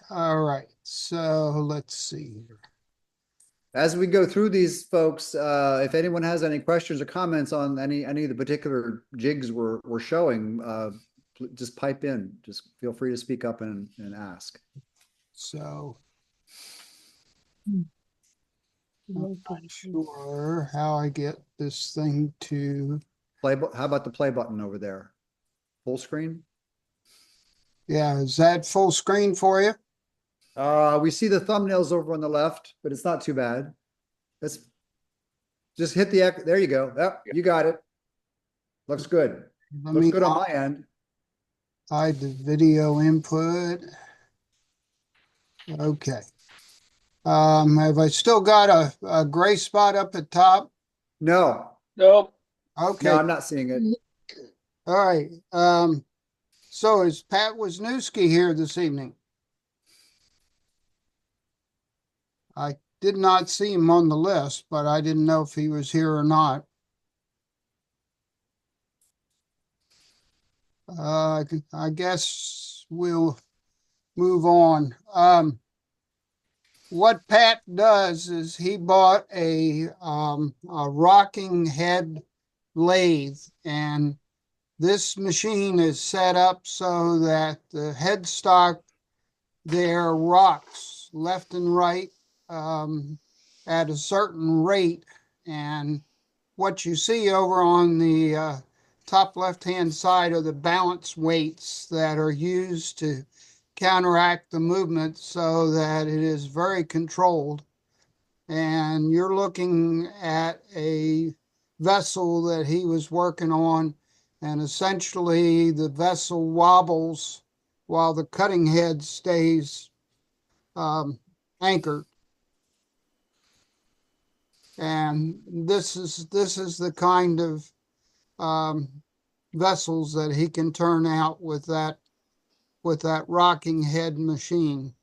All right. So let's see here. As we go through these, folks, if anyone has any questions or comments on any of the particular jigs we're showing, just pipe in. Just feel free to speak up and So I'm not sure how I get this thing to, How about the play button over there? Full screen? yeah, is that full screen for you? We see the thumbnails over on the left, but it's not too bad. Let's just hit there you go. Yep, you got it. Looks good. Let Looks me good on my end. hide the video input. Okay. Have I still got a gray spot up at top? No, Nope. no, Okay. I'm not seeing it. All right. So is Pat Wisniewski here this evening? I did not see him on the list, but I didn't know if he was here or not. I guess we'll move on. What Pat does is he bought a rocking head lathe, and this machine is set up so that the headstock there rocks left and right at a certain rate. And what you see over on the top left-hand side are the balance weights that are used to counteract the movement so that it is very controlled. And you're looking at a vessel that he was working on, and essentially the vessel wobbles while the cutting head stays anchored. And this is the kind of vessels that he can turn out with that rocking head machine.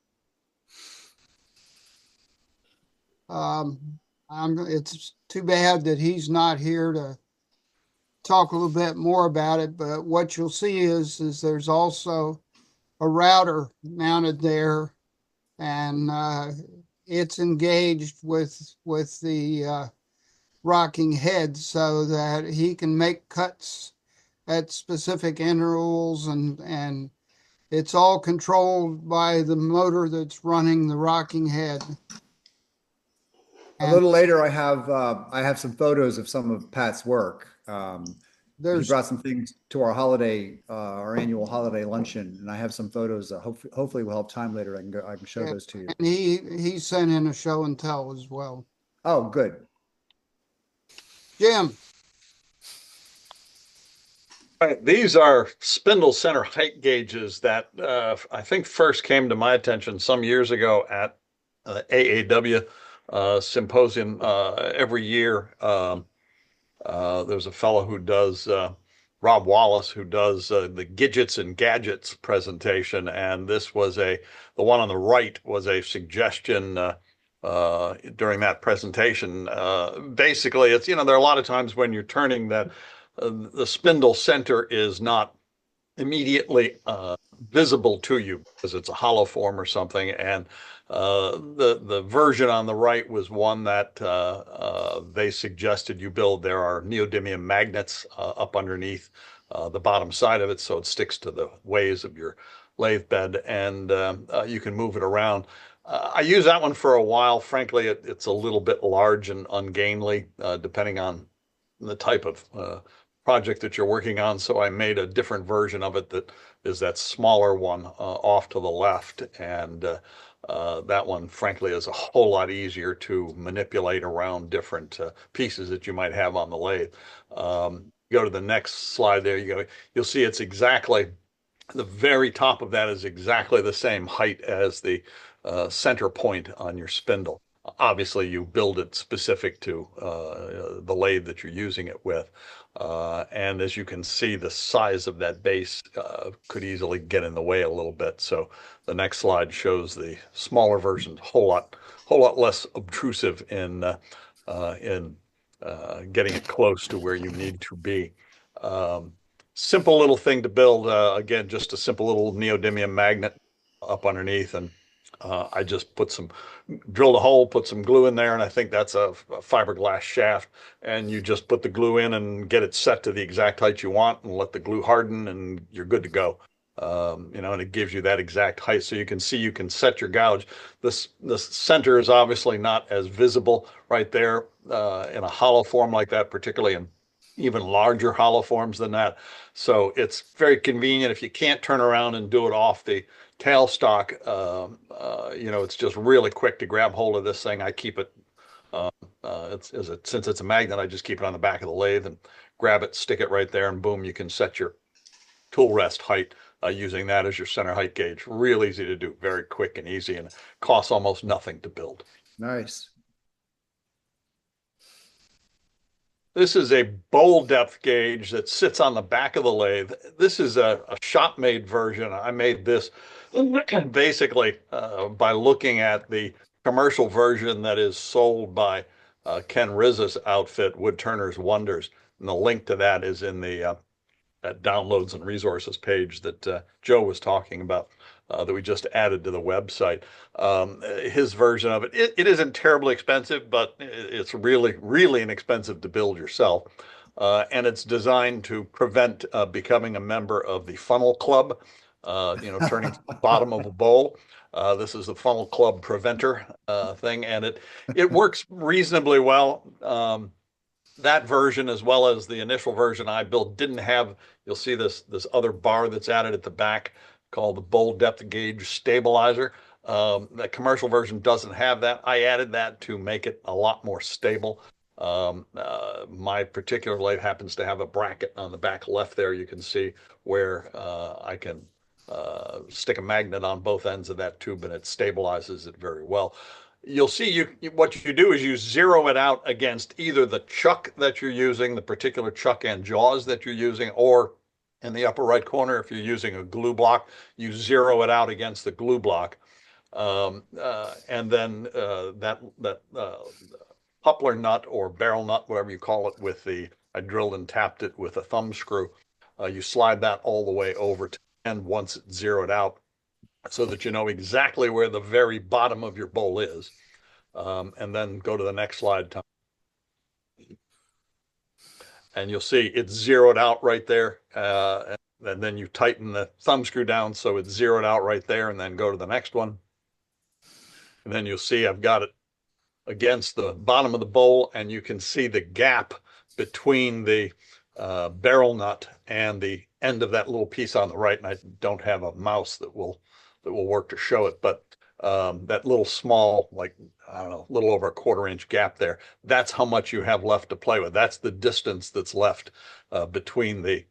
It's too bad that he's not here to talk a little bit more about it, but what you'll see is there's also a router mounted there, and it's engaged with the rocking head so that he can make cuts at specific intervals, and it's all controlled by the motor that's running the rocking head. A And little later, I have some photos of some of Pat's work. He there's brought some things to our annual holiday luncheon, and I have some photos. Hopefully, we'll have time later. I can show yeah, those to you. and he sent in a show and tell as well. Oh, good. Jim, Right, these are spindle center height gauges that I think first came to my attention some years ago at AAW symposium every year. There's a fellow who does Rob Wallace who does the Gidgets and Gadgets presentation, and the one on the right was a suggestion during that presentation. Basically, it's there are a lot of times when you're turning that the spindle center is not immediately visible to you because it's a hollow form or something. And the version on the right was one that they suggested you build. There are neodymium magnets up underneath the bottom side of it, so it sticks to the ways of your lathe bed, and you can move it around. I used that one for a while. Frankly, it's a little bit large and ungainly, depending on the type of project that you're working on. So I made a different version of it that is that smaller one off to the left. And that one, frankly, is a whole lot easier to manipulate around different pieces that you might have on the lathe. Go to the next slide there. You'll see it's exactly the very top of that is exactly the same height as the center point on your spindle. Obviously, you build it specific to the lathe that you're using it with. And as you can see, the size of that base could easily get in the way a little bit. So the next slide shows the smaller version, whole lot less obtrusive in getting it close to where you need to be. Simple little thing to build. Again, just a simple little neodymium magnet up underneath, and I just drilled a hole, put some glue in there, and I think that's a fiberglass shaft. And you just put the glue in and get it set to the exact height you want and let the glue harden and you're good to go. And it gives you that exact height. So you can see you can set your gouge. The center is obviously not as visible right there in a hollow form like that, particularly in even larger hollow forms than that. So it's very convenient if you can't turn around and do it off the tailstock. It's just really quick to grab hold of this thing. I keep it, since it's a magnet, I just keep it on the back of the lathe and grab it, stick it right there, and boom, you can set your tool rest height using that as your center height gauge. Real easy to do, very quick and easy, and costs almost nothing to build. Nice. This is a bowl depth gauge that sits on the back of the lathe. This is a shop made version. I made this basically by looking at the commercial version that is sold by Ken Rizza's outfit, Woodturners Wonders. And the link to that is in the that downloads and resources page that Joe was talking about that we just added to the website. His version of it isn't terribly expensive, but it's really, really inexpensive to build yourself. And it's designed to prevent becoming a member of the funnel club, turning to the bottom of a bowl. This is the funnel club preventer thing, and it works reasonably well. That version, as well as the initial version I built, didn't have, you'll see this other bar that's added at the back called the bowl depth gauge stabilizer. The commercial version doesn't have that. I added that to make it a lot more stable. My particular lathe happens to have a bracket on the back left there. You can see where I can stick a magnet on both ends of that tube, and it stabilizes it very well. You'll see what you do is you zero it out against either the chuck that you're using, the particular chuck and jaws that you're using, or in the upper right corner, if you're using a glue block, you zero it out against the glue block. And then that Puppler nut or barrel nut, whatever you call it, I drilled and tapped it with a thumb screw. You slide that all the way over to the end once it's zeroed out, so that you know exactly where the very bottom of your bowl is. And then go to the next slide, Tom. And you'll see it's zeroed out right there. And then you tighten the thumb screw down so it's zeroed out right there, and then go to the next one. And then you'll see I've got it against the bottom of the bowl, and you can see the gap between the barrel nut and the end of that little piece on the right. And I don't have a mouse that will work to show it, but that little small, like, I don't know, a little over a 1/4 inch gap there, that's how much you have left to play with. That's the distance that's left between the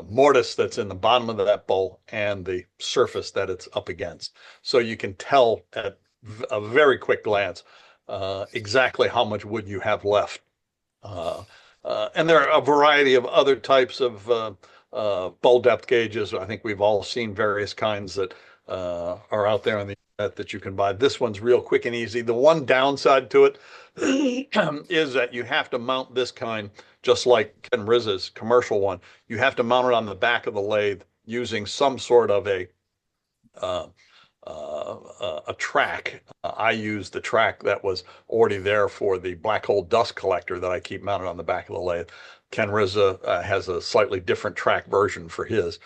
mortise that's in the bottom of that bowl and the surface that it's up against. So you can tell at a very quick glance exactly how much wood you have left. And there are a variety of other types of bowl depth gauges. I think we've all seen various kinds that are out there on the internet that you can buy. This one's real quick and easy. The one downside to it is that you have to mount this kind, just like Ken Rizza's commercial one. You have to mount it on the back of the lathe using some sort of a track. I used the track that was already there for the black hole dust collector that I keep mounted on the back of the lathe. Ken Rizza has a slightly different track version for his.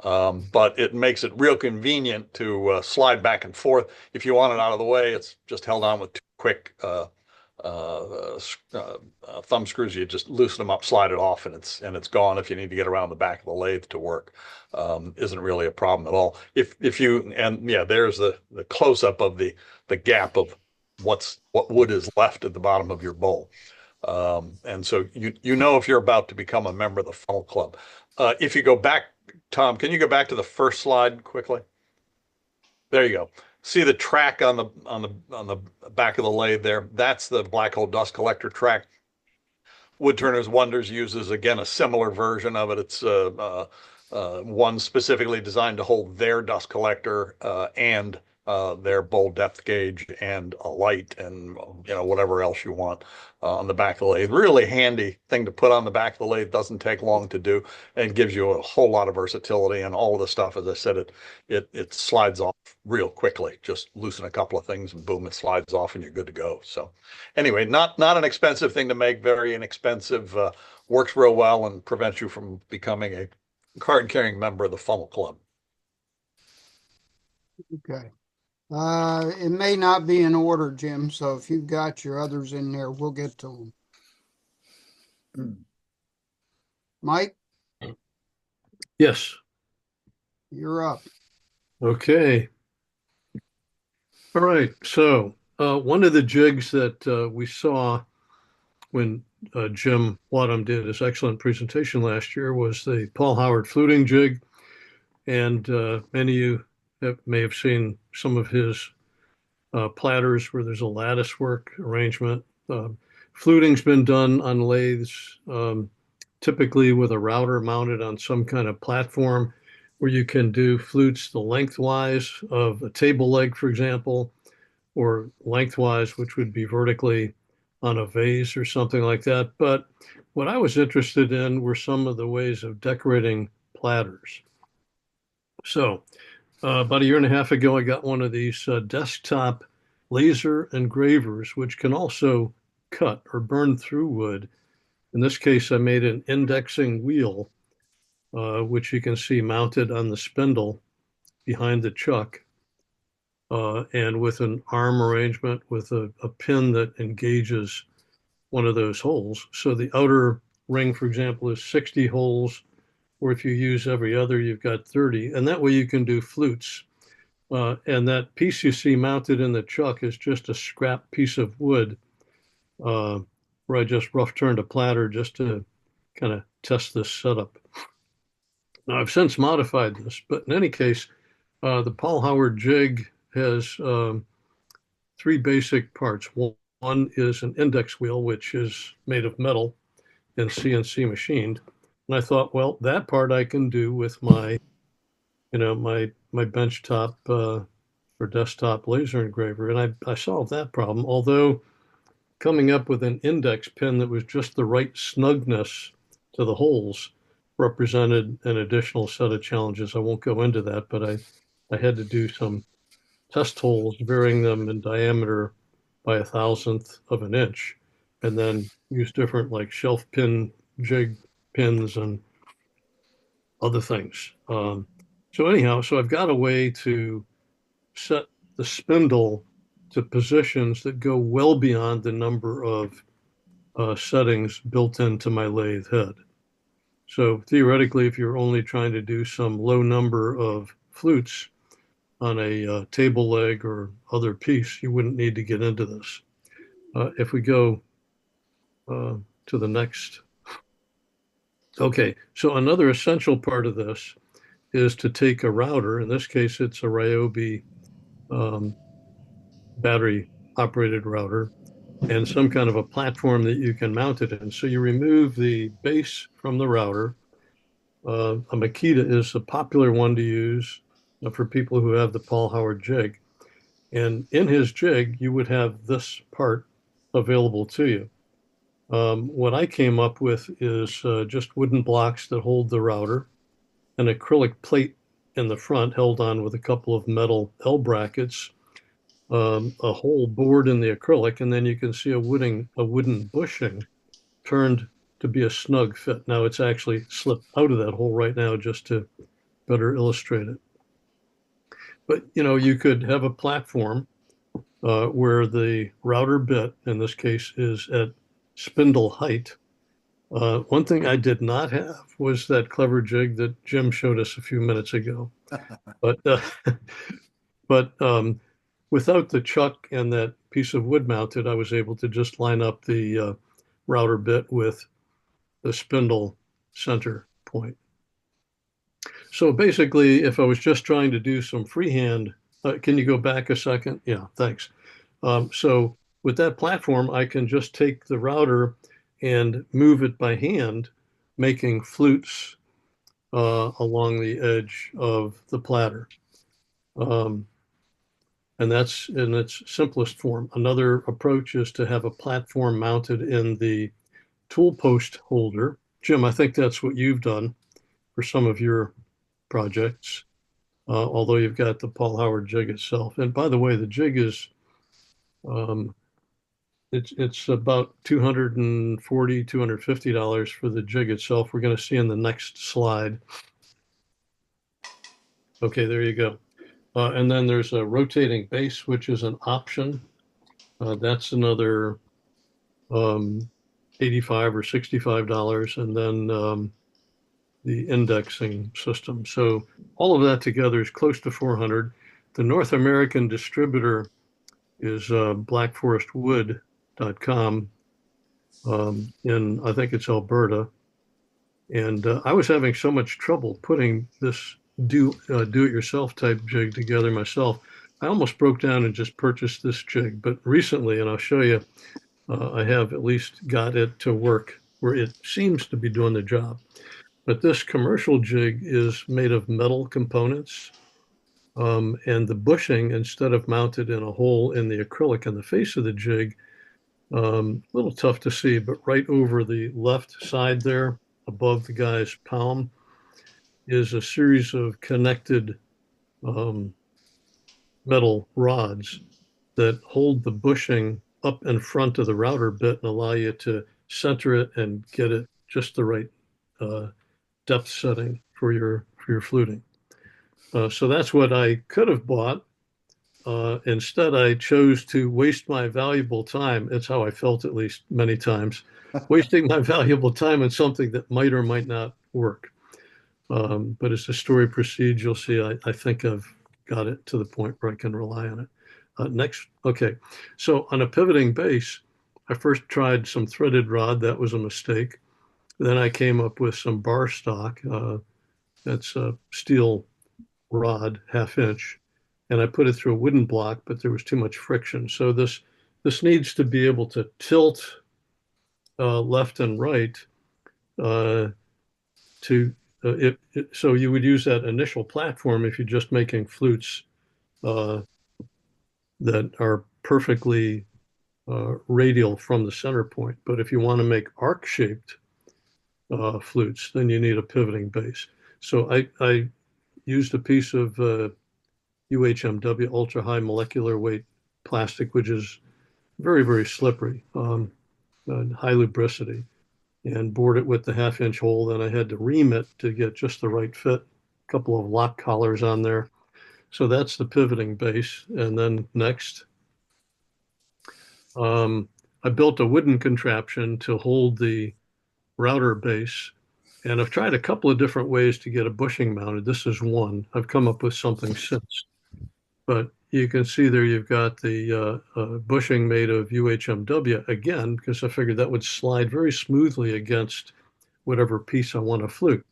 But it makes it real convenient to slide back and forth. If you want it out of the way, it's just held on with 2 quick thumb screws. You just loosen them up, slide it off, and it's gone. If you need to get around the back of the lathe to work, isn't really a problem at all. There's the close up of the gap of what wood is left at the bottom of your bowl. And so you know if you're about to become a member of the funnel club. If you go back, Tom, can you go back to the first slide quickly? There you go. See the track on the back of the lathe there? That's the black hole dust collector track. Woodturners Wonders uses, again, a similar version of it. It's one specifically designed to hold their dust collector and their bowl depth gauge and a light and whatever else you want on the back of the lathe. Really handy thing to put on the back of the lathe. Doesn't take long to do and gives you a whole lot of versatility, and all of the stuff, as I said, it slides off real quickly. Just loosen a couple of things and boom, it slides off and you're good to go. So anyway, not an expensive thing to make, very inexpensive, works real well and prevents you from becoming a card carrying member of the funnel club. Okay. It may not be in order, Jim, so if you've got your others in there, we'll get to them. Mike, Yes. you're up. Okay. All right. So one of the jigs that we saw when Jim Wadham did his excellent presentation last year was the Paul Howard fluting jig. And many of you may have seen some of his platters where there's a lattice work arrangement. Fluting's been done on lathes, typically with a router mounted on some kind of platform where you can do flutes the lengthwise of a table leg, for example, or lengthwise, which would be vertically on a vase or something like that. But what I was interested in were some of the ways of decorating platters. So about a year and a half ago, I got one of these desktop laser engravers, which can also cut or burn through wood. In this case, I made an indexing wheel, which you can see mounted on the spindle behind the chuck, and with an arm arrangement with a pin that engages one of those holes. So the outer ring, for example, is 60 holes, or if you use every other, you've got 30. And that way you can do flutes. And that piece you see mounted in the chuck is just a scrap piece of wood, where I just rough turned a platter just to kind of test this setup. Now, I've since modified this, but in any case, the Paul Howard jig has three basic parts. One is an index wheel, which is made of metal and CNC machined. And I thought, well, that part I can do with my benchtop or desktop laser engraver, and I solved that problem. Although coming up with an index pin that was just the right snugness to the holes represented an additional set of challenges. I won't go into that, but I had to do some test holes, varying them in diameter by 1/1000th of an inch, and then use different like shelf pin, jig pins, and other things. So anyhow, so I've got a way to set the spindle to positions that go well beyond the number of settings built into my lathe head. So theoretically, if you're only trying to do some low number of flutes on a table leg or other piece, you wouldn't need to get into this. If we go to the next. Okay, so another essential part of this is to take a router. In this case, it's a Ryobi battery operated router and some kind of a platform that you can mount it in. So you remove the base from the router. A Makita is a popular one to use for people who have the Paul Howard jig. And in his jig, you would have this part available to you. What I came up with is just wooden blocks that hold the router, an acrylic plate in the front held on with a couple of metal L brackets, a whole board in the acrylic, and then you can see a wooden bushing turned to be a snug fit. Now it's actually slipped out of that hole right now just to better illustrate it. But you could have a platform where the router bit, in this case, is at spindle height. One thing I did not have was that clever jig that Jim showed us a few minutes ago. But without the chuck and that piece of wood mounted, I was able to just line up the router bit with the spindle center point. So basically, if I was just trying to do some freehand, can you go back a second? Yeah, thanks. So with that platform, I can just take the router and move it by hand, making flutes along the edge of the platter. and that's in its simplest form. Another approach is to have a platform mounted in the tool post holder. Jim, I think that's what you've done for some of your projects, although you've got the Paul Howard jig itself. And by the way, the jig is um, it's about $250 for the jig itself. We're going to see in the next slide. Okay, there you go. And then there's a rotating base, which is an option. That's another 85 or $65, and then the indexing system. So all of that together is close to 400. The North American distributor is blackforestwood.com in, I think it's Alberta. And I was having so much trouble putting this do-it-yourself type jig together myself. I almost broke down and just purchased this jig. But recently, and I'll show you, I have at least got it to work where it seems to be doing the job. But this commercial jig is made of metal components. And the bushing, instead of mounted in a hole in the acrylic on the face of the jig, a little tough to see, but right over the left side there, above the guy's palm, is a series of connected um, metal rods that hold the bushing up in front of the router bit and allow you to center it and get it just the right depth setting for your fluting. So that's what I could have bought. Instead, I chose to waste my valuable time. It's how I felt, at least many times, wasting my valuable time on something that might or might not work. But as the story proceeds, you'll see I think I've got it to the point where I can rely on it. Next, okay. So on a pivoting base, I first tried some threaded rod. That was a mistake. Then I came up with some bar stock. That's a steel rod, 1/2 inch, and I put it through a wooden block, but there was too much friction. So this needs to be able to tilt left and right to so you would use that initial platform if you're just making flutes uh, that are perfectly radial from the center point. But if you want to make arc-shaped flutes, then you need a pivoting base. So I used a piece of UHMW, ultra high molecular weight plastic, which is very, very slippery, high lubricity, and bored it with the 1/2 inch hole. Then I had to ream it to get just the right fit, a couple of lock collars on there. So that's the pivoting base. And then next, I built a wooden contraption to hold the router base. And I've tried a couple of different ways to get a bushing mounted. This is one. I've come up with something since. But you can see there you've got the bushing made of UHMW again, because I figured that would slide very smoothly against whatever piece I want to flute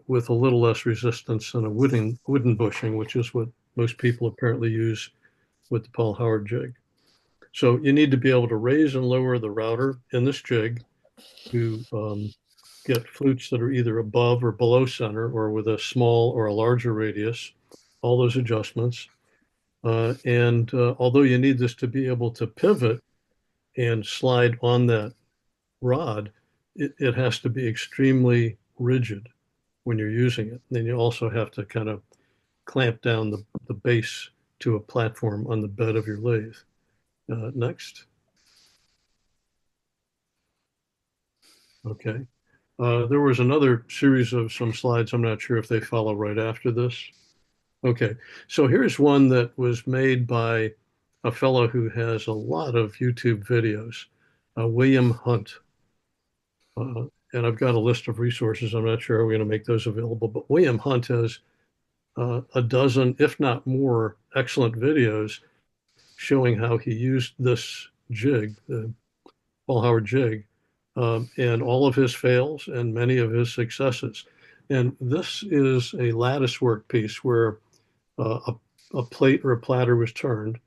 with a little less resistance than a wooden bushing, which is what most people apparently use with the Paul Howard jig. So you need to be able to raise and lower the router in this jig to get flutes that are either above or below center or with a small or a larger radius, all those adjustments. And although you need this to be able to pivot and slide on that rod, it has to be extremely rigid when you're using it. Then you also have to kind of clamp down the base to a platform on the bed of your lathe. Next. Okay. There was another series of some slides. I'm not sure if they follow right after this. Okay, so here's one that was made by a fellow who has a lot of YouTube videos, William Hunt. And I've got a list of resources. I'm not sure how we're going to make those available, but William Hunt has a dozen, if not more, excellent videos showing how he used this jig, the Paul Howard jig, and all of his fails and many of his successes. And this is a lattice work piece where a plate or a platter was turned,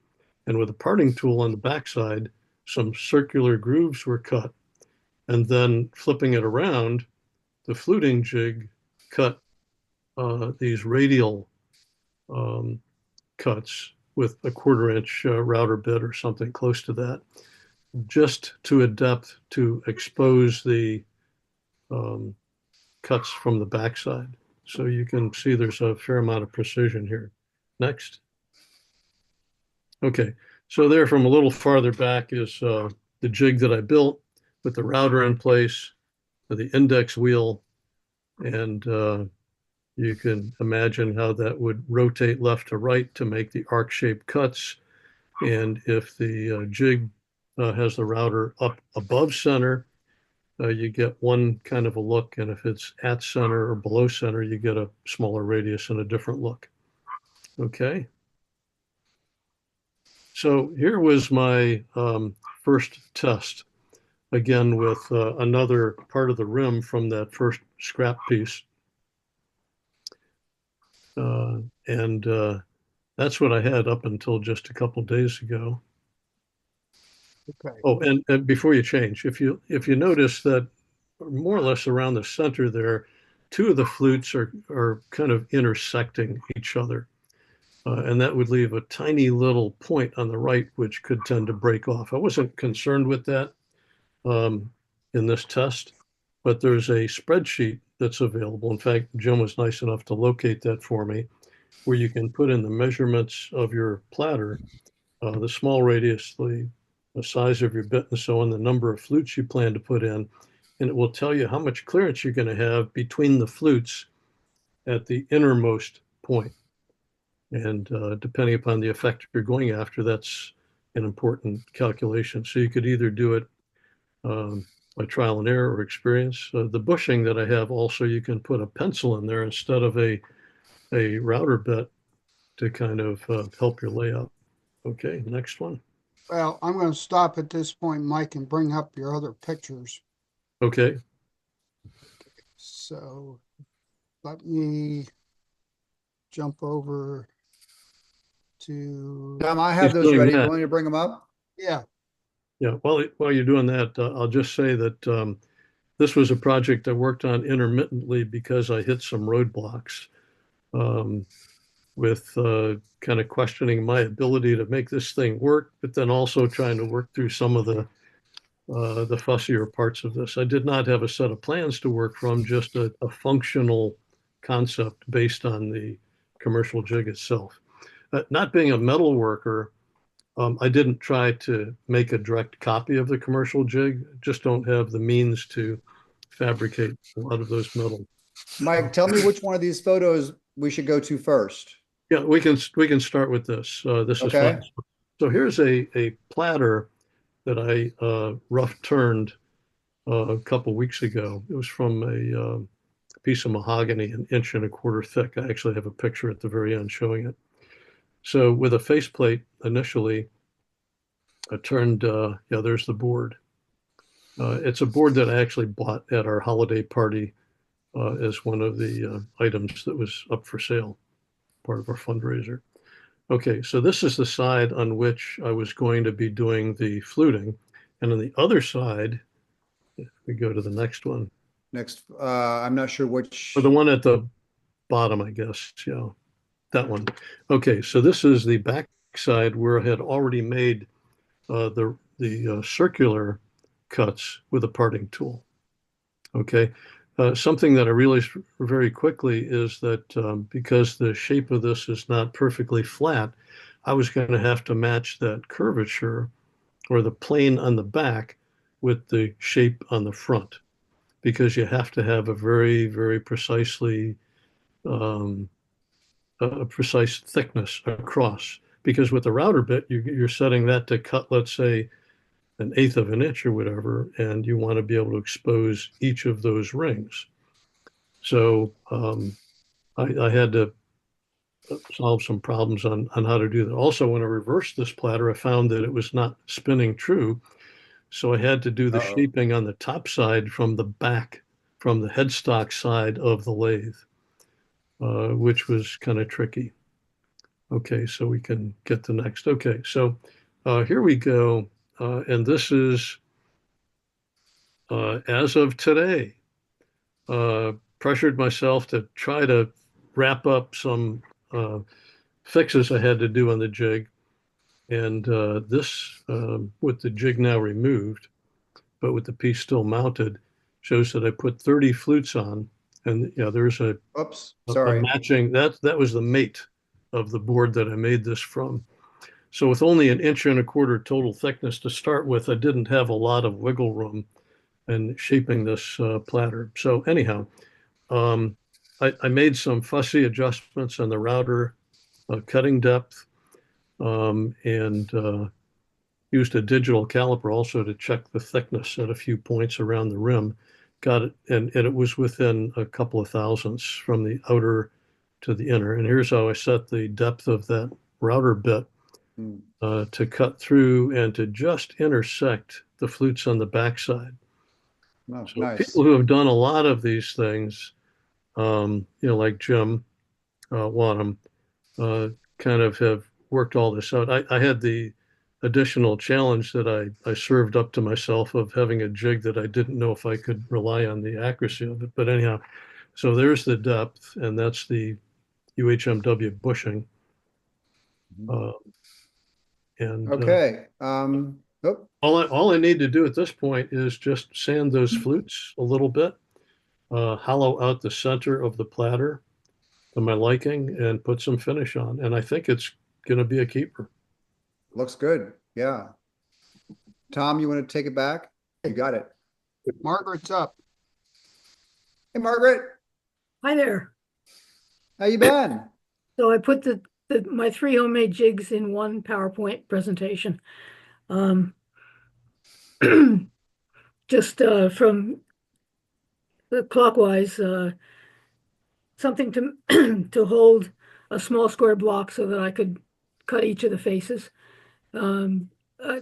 and with a parting tool on the backside, some circular grooves were cut. And then flipping it around, the fluting jig cut these radial cuts with a 1/4 inch router bit or something close to that, just to a depth to expose the um, cuts from the backside. So you can see there's a fair amount of precision here. Next. Okay, so there from a little farther back is the jig that I built with the router in place, the index wheel, and you can imagine how that would rotate left to right to make the arc-shaped cuts. And if the jig has the router up above center, you get one kind of a look. And if it's at center or below center, you get a smaller radius and a different look. Okay. So here was my first test, again with another part of the rim from that first scrap piece. And that's what I had up until just a couple days ago. Okay. Oh, and before you change, if you notice that more or less around the center there, two of the flutes are kind of intersecting each other. And that would leave a tiny little point on the right, which could tend to break off. I wasn't concerned with that in this test, but there's a spreadsheet that's available. In fact, Jim was nice enough to locate that for me, where you can put in the measurements of your platter, the small radius, the size of your bit, and so on, the number of flutes you plan to put in, and it will tell you how much clearance you're going to have between the flutes at the innermost point. And depending upon the effect you're going after, that's an important calculation. So you could either do it by trial and error or experience. The bushing that I have also, you can put a pencil in there instead of a router bit to kind of help your layout. Okay, next one. Well, I'm going to stop at this point, Mike, and bring up your other pictures. Okay, So let me jump over to, Tom, I have He's those doing ready. that. You want me to bring them up? yeah, yeah. While you're doing that, I'll just say that this was a project I worked on intermittently because I hit some roadblocks. With kind of questioning my ability to make this thing work, but then also trying to work through some of the fussier parts of this. I did not have a set of plans to work from, just a functional concept based on the commercial jig itself. Not being a metal worker, I didn't try to make a direct copy of the commercial jig. Just don't have the means to fabricate a lot of those metal. Mike, tell me which one of these photos we should go to first. Yeah, we can start with this. This is Okay. fine. So here's a platter that I rough turned a couple weeks ago. It was from a piece of mahogany, 1.25 inches thick. I actually have a picture at the very end showing it. So with a faceplate initially, I turned, yeah, there's the board. It's a board that I actually bought at our holiday party as one of the items that was up for sale, part of our fundraiser. Okay, so this is the side on which I was going to be doing the fluting. And on the other side, if we go to the next one, Next, I'm not sure which. or the one at the bottom, I guess, yeah, that one. Okay, so this is the back side where I had already made the circular cuts with a parting tool. Okay, something that I realized very quickly is that because the shape of this is not perfectly flat, I was going to have to match that curvature or the plane on the back with the shape on the front, because you have to have a very, very precisely a precise thickness across. Because with the router bit, you're setting that to cut, let's say, 1/8 of an inch or whatever, and you want to be able to expose each of those rings. So I had to solve some problems on how to do that. Also, when I reversed this platter, I found that it was not spinning true. So I had to do the Uh-oh. shaping on the top side from the back, from the headstock side of the lathe, which was kind of tricky. Okay, so we can get the next. Okay, so here we go. And this is as of today. Pressured myself to try to wrap up some fixes I had to do on the jig. And this, with the jig now removed, but with the piece still mounted, shows that I put 30 flutes on. And yeah, there's Oops, a sorry. matching, that was the mate of the board that I made this from. So with only an inch and a quarter total thickness to start with, I didn't have a lot of wiggle room in shaping this platter. So anyhow, um, I made some fussy adjustments on the router, cutting depth, and used a digital caliper also to check the thickness at a few points around the rim. Got it, and it was within a couple of thousandths from the outer to the inner. And here's how I set the depth of that router bit Hmm. to cut through and to just intersect the flutes on the backside. Oh, So nice. people who have done a lot of these things, like Jim Wadham, kind of have worked all this out. I had the additional challenge that I served up to myself of having a jig that I didn't know if I could rely on the accuracy of it. But anyhow, so there's the depth, and that's the UHMW bushing. Mhm. Uh, and Okay, oh, all I need to do at this point is just sand those flutes a little bit, hollow out the center of the platter to my liking, and put some finish on. And I think it's going to be a keeper. looks good, yeah. Tom, you want to take it back? You got it. Margaret's up. Hey, Margaret, Hi there. how you been? So I put my 3 homemade jigs in one PowerPoint presentation. Just from the clockwise, something to to hold a small square block so that I could cut each of the faces. Um, a,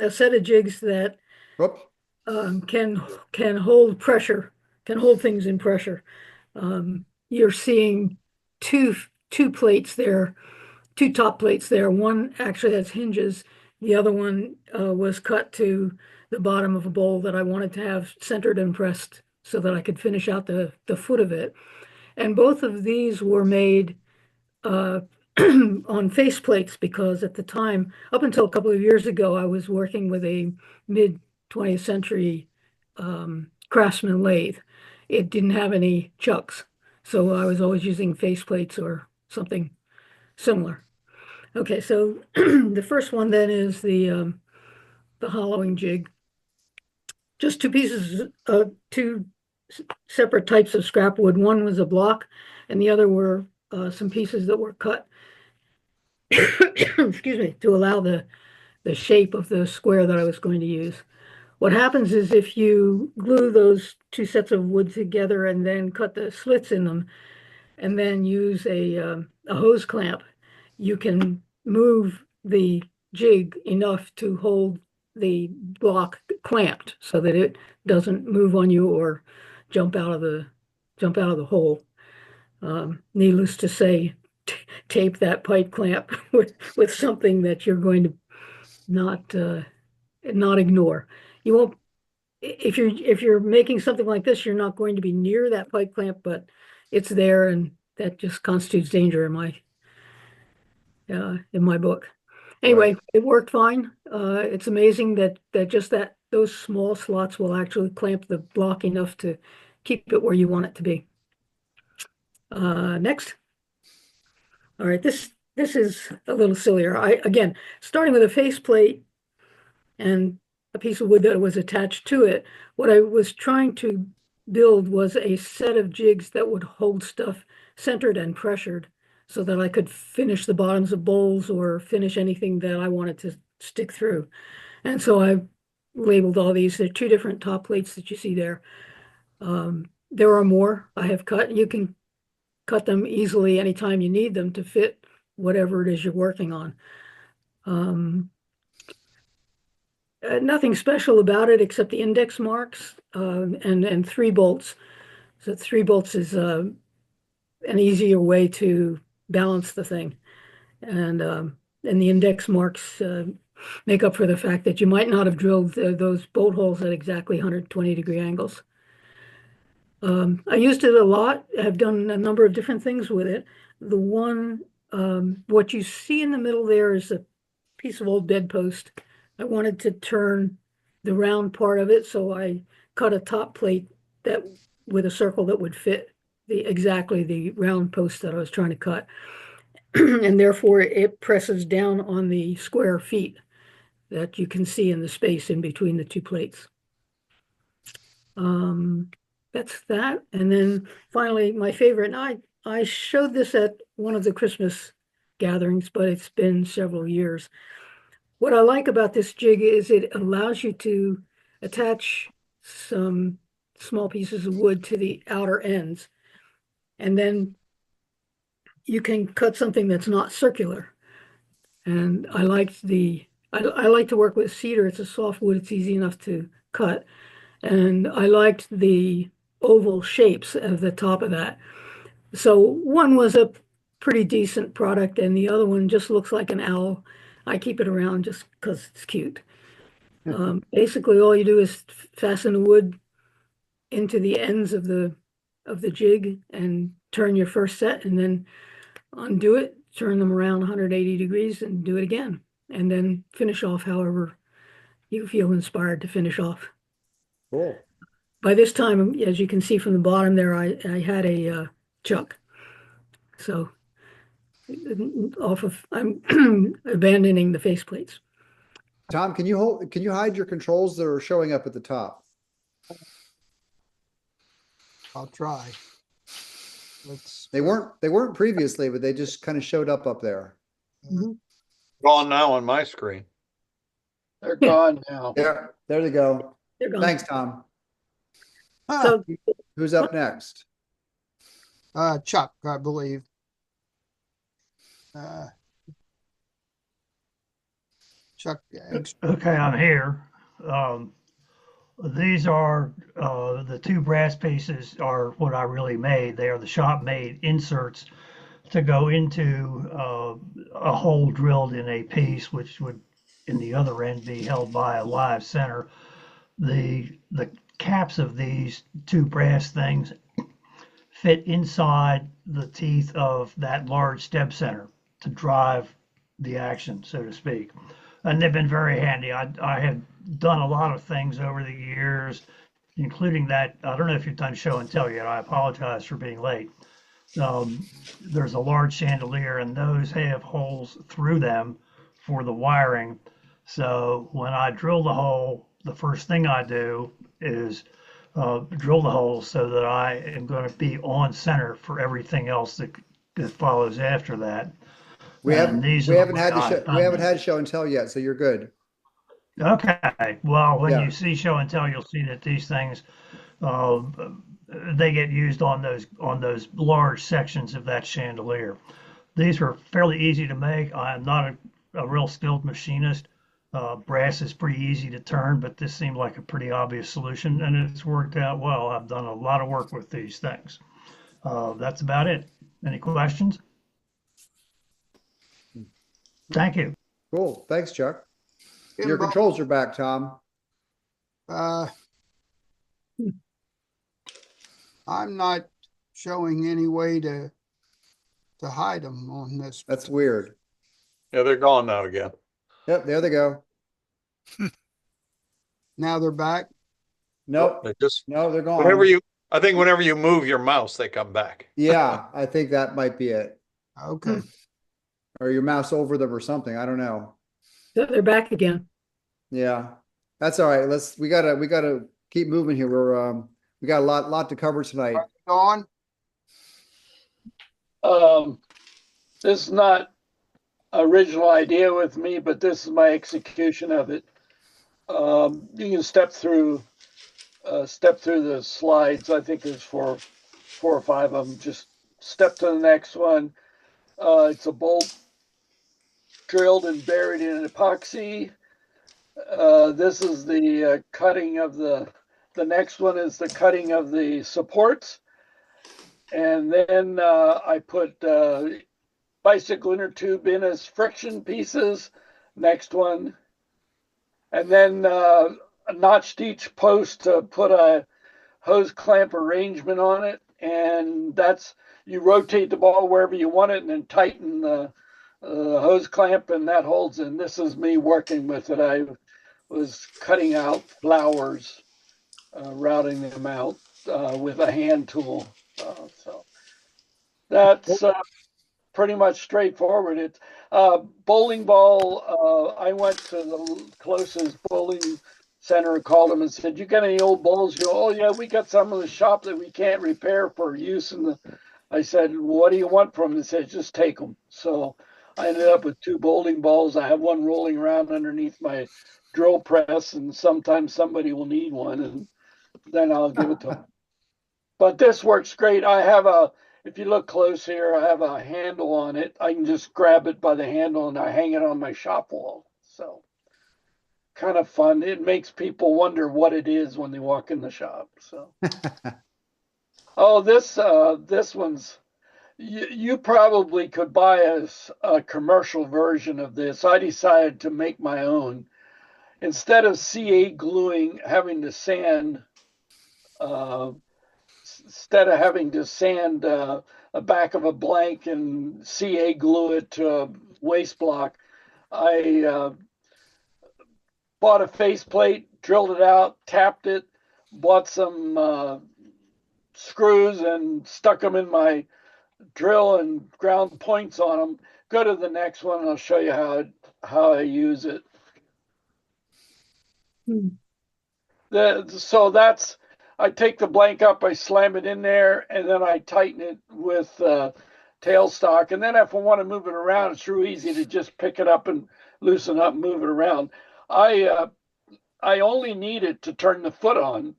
a set of jigs that Whoop, can hold pressure, can hold things in pressure. You're seeing two plates there, two top plates there. One actually has hinges. The other one was cut to the bottom of a bowl that I wanted to have centered and pressed so that I could finish out the foot of it. And both of these were made uh, on face plates because at the time, up until a couple of years ago, I was working with a mid 20th century Craftsman lathe. It didn't have any chucks, so I was always using face plates or something similar. Okay, so the first one then is the hollowing jig. Just two pieces, two separate types of scrap wood. One was a block, and the other were some pieces that were cut excuse me, to allow the shape of the square that I was going to use. What happens is if you glue those two sets of wood together and then cut the slits in them and then use a hose clamp, you can move the jig enough to hold the block clamped so that it doesn't move on you or jump out of the hole. Needless to say, tape that pipe clamp with something that you're going to not ignore. You won't if you're making something like this, you're not going to be near that pipe clamp, but it's there, and that just constitutes danger in my book. Anyway, right, it worked fine. It's amazing that those small slots will actually clamp the block enough to keep it where you want it to be. Next. All right, this is a little sillier. Again, starting with a faceplate and a piece of wood that was attached to it, what I was trying to build was a set of jigs that would hold stuff centered and pressured so that I could finish the bottoms of bowls or finish anything that I wanted to stick through. And so I labeled all these. There are two different top plates that you see there. There are more I have cut. You can cut them easily anytime you need them to fit whatever it is you're working on. Nothing special about it except the index marks and 3 bolts. So 3 bolts is an easier way to balance the thing. And the index marks make up for the fact that you might not have drilled those bolt holes at exactly 120-degree angles. I used it a lot. I've done a number of different things with it. The one What you see in the middle there is a piece of old bedpost. I wanted to turn the round part of it, so I cut a top plate that with a circle that would fit exactly the round post that I was trying to cut. And therefore it presses down on the square feet that you can see in the space in between the two plates. That's that. And then finally, my favorite, and I showed this at one of the Christmas gatherings, but it's been several years. What I like about this jig is it allows you to attach some small pieces of wood to the outer ends, and then you can cut something that's not circular. And I like to work with cedar. It's a soft wood. It's easy enough to cut. And I liked the oval shapes of the top of that. So one was a pretty decent product, and the other one just looks like an owl. I keep it around just because it's cute. Basically, all you do is fasten the wood into the ends of the jig and turn your first set, and then undo it, turn them around 180 degrees, and do it again, and then finish off however you feel inspired to finish off. Cool. By this time, as you can see from the bottom there, I had a chuck. So I'm abandoning the faceplates. Tom, can you hide your controls that are showing up at the top? I'll try. They weren't previously, but they just kind of showed up there. Gone now on my screen. They're gone now. Yeah, there they go. They're gone. Thanks, Tom. So Who's up next? Chuck, I believe. Chuck. Okay, I'm here. These are the two brass pieces are what I really made. They are the shop made inserts to go into a hole drilled in a piece, which would in the other end be held by a live center. The caps of these two brass things fit inside the teeth of that large step center to drive the action, so to speak. And they've been very handy. I have done a lot of things over the years, including that. I don't know if you've done show and tell yet. I apologize for being late. There's a large chandelier, and those have holes through them for the wiring. So when I drill the hole, the first thing I do is drill the hole so that I am going to be on center for everything else that follows after that. We haven't had show and tell yet, so you're good. Okay. Well, when Yeah. you see show and tell, you'll see that these things they get used on those large sections of that chandelier. These were fairly easy to make. I am not a real skilled machinist. Brass is pretty easy to turn, but this seemed like a pretty obvious solution, and it's worked out well. I've done a lot of work with these things. That's about it. Any questions? Thank you. Cool. Thanks, Chuck. Your Kimbo, controls are back, Tom. I'm not showing any way to hide them on this. That's weird. Yeah, they're gone now again. Yep, there they go. Now they're back. Nope. They just No, they're gone. I think whenever you move your mouse, they come back. Yeah, I think that might be it. Okay. Or your mouse over them or something. I don't know. they're back again. Yeah. That's all right. We gotta keep moving here. We got a lot to cover tonight. Gone. This is not original idea with me, but this is my execution of it. You can step through the slides. I think there's four or five of them. Just step to the next one. It's a bolt drilled and buried in epoxy. This is the cutting of the next one is the cutting of the supports. And then I put bicycle inner tube in as friction pieces. Next one. And then notched each post to put a hose clamp arrangement on it. And that's you rotate the ball wherever you want it and then tighten the hose clamp and that holds. And this is me working with it. I was cutting out flowers, routing them out with a hand tool. So that's pretty much straightforward. It's bowling ball. I went to the closest bowling center and called them and said, "You got any old balls?" You go, "Oh yeah, we got some in the shop that we can't repair for use in the." I said, "What do you want from them?" They said, "Just take them." So I ended up with two bowling balls. I have one rolling around underneath my drill press, and sometimes somebody will need one, and then I'll give it to them. But this works great. I have if you look close here, I have a handle on it. I can just grab it by the handle and I hang it on my shop wall. So kind of fun. It makes people wonder what it is when they walk in the shop. So, oh, this one's, you probably could buy a commercial version of this. I decided to make my own. Instead of CA gluing, uh, instead of having to sand a back of a blank and CA glue it to a waste block, I bought a faceplate, drilled it out, tapped it, bought some screws and stuck them in my drill and ground points on them. Go to the next one and I'll show you how I use it. Hmm. So that's, I take the blank up, I slam it in there, and then I tighten it with tailstock. And then if I want to move it around, it's real easy to just pick it up and loosen up and move it around. I only need it to turn the foot on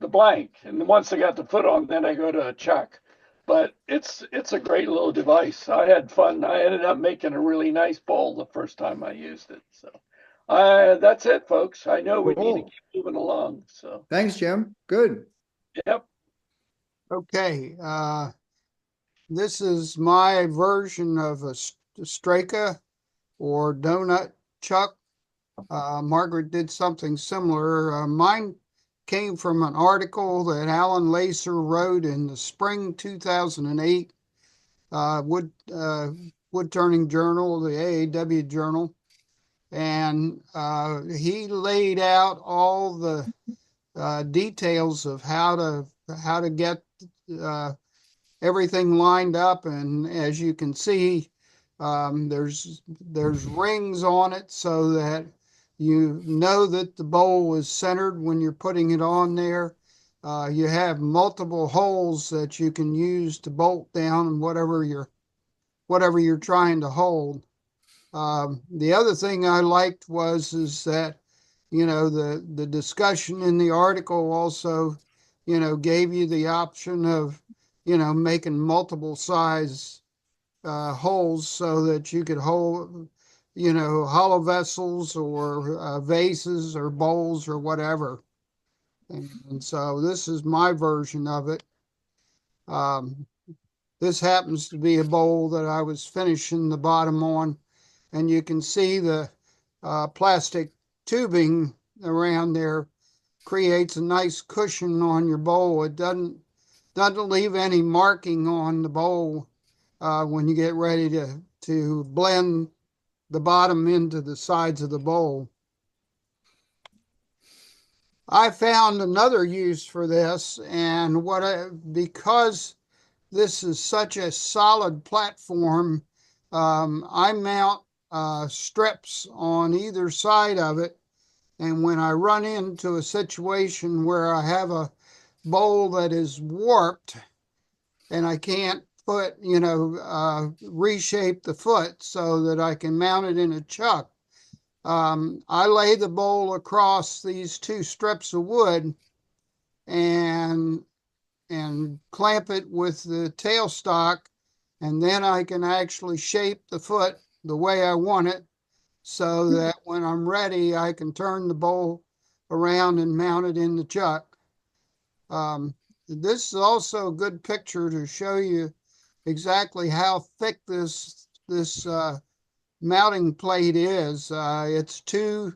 the blank. And once I got the foot on, then I go to a chuck. But it's a great little device. I had fun. I ended up making a really nice bowl the first time I used it. So that's it, folks. I know we need to Cool. keep moving along. So, Thanks, Jim. Good. yep. Okay, this is my version of a streka or donut chuck. Margaret did something similar. Mine came from an article that Alan Lacer wrote in the spring 2008 Wood Turning Journal, the AAW Journal, and he laid out all the details of how to get everything lined up. And as you can see, there's rings on it so that you know that the bowl is centered when you're putting it on there. You have multiple holes that you can use to bolt down whatever you're trying to hold. The other thing I liked is that the discussion in the article also gave you the option of making multiple size holes so that you could hold hollow vessels or vases or bowls or whatever. And so this is my version of it. This happens to be a bowl that I was finishing the bottom on, and you can see the plastic tubing around there creates a nice cushion on your bowl. It doesn't leave any marking on the bowl when you get ready to blend the bottom into the sides of the bowl. I found another use for this, and because this is such a solid platform, I mount strips on either side of it. And when I run into a situation where I have a bowl that is warped and I can't reshape the foot so that I can mount it in a chuck, I lay the bowl across these two strips of wood and clamp it with the tailstock, and then I can actually shape the foot the way I want it so that when I'm ready, I can turn the bowl around and mount it in the chuck. This is also a good picture to show you exactly how thick this mounting plate is. It's 2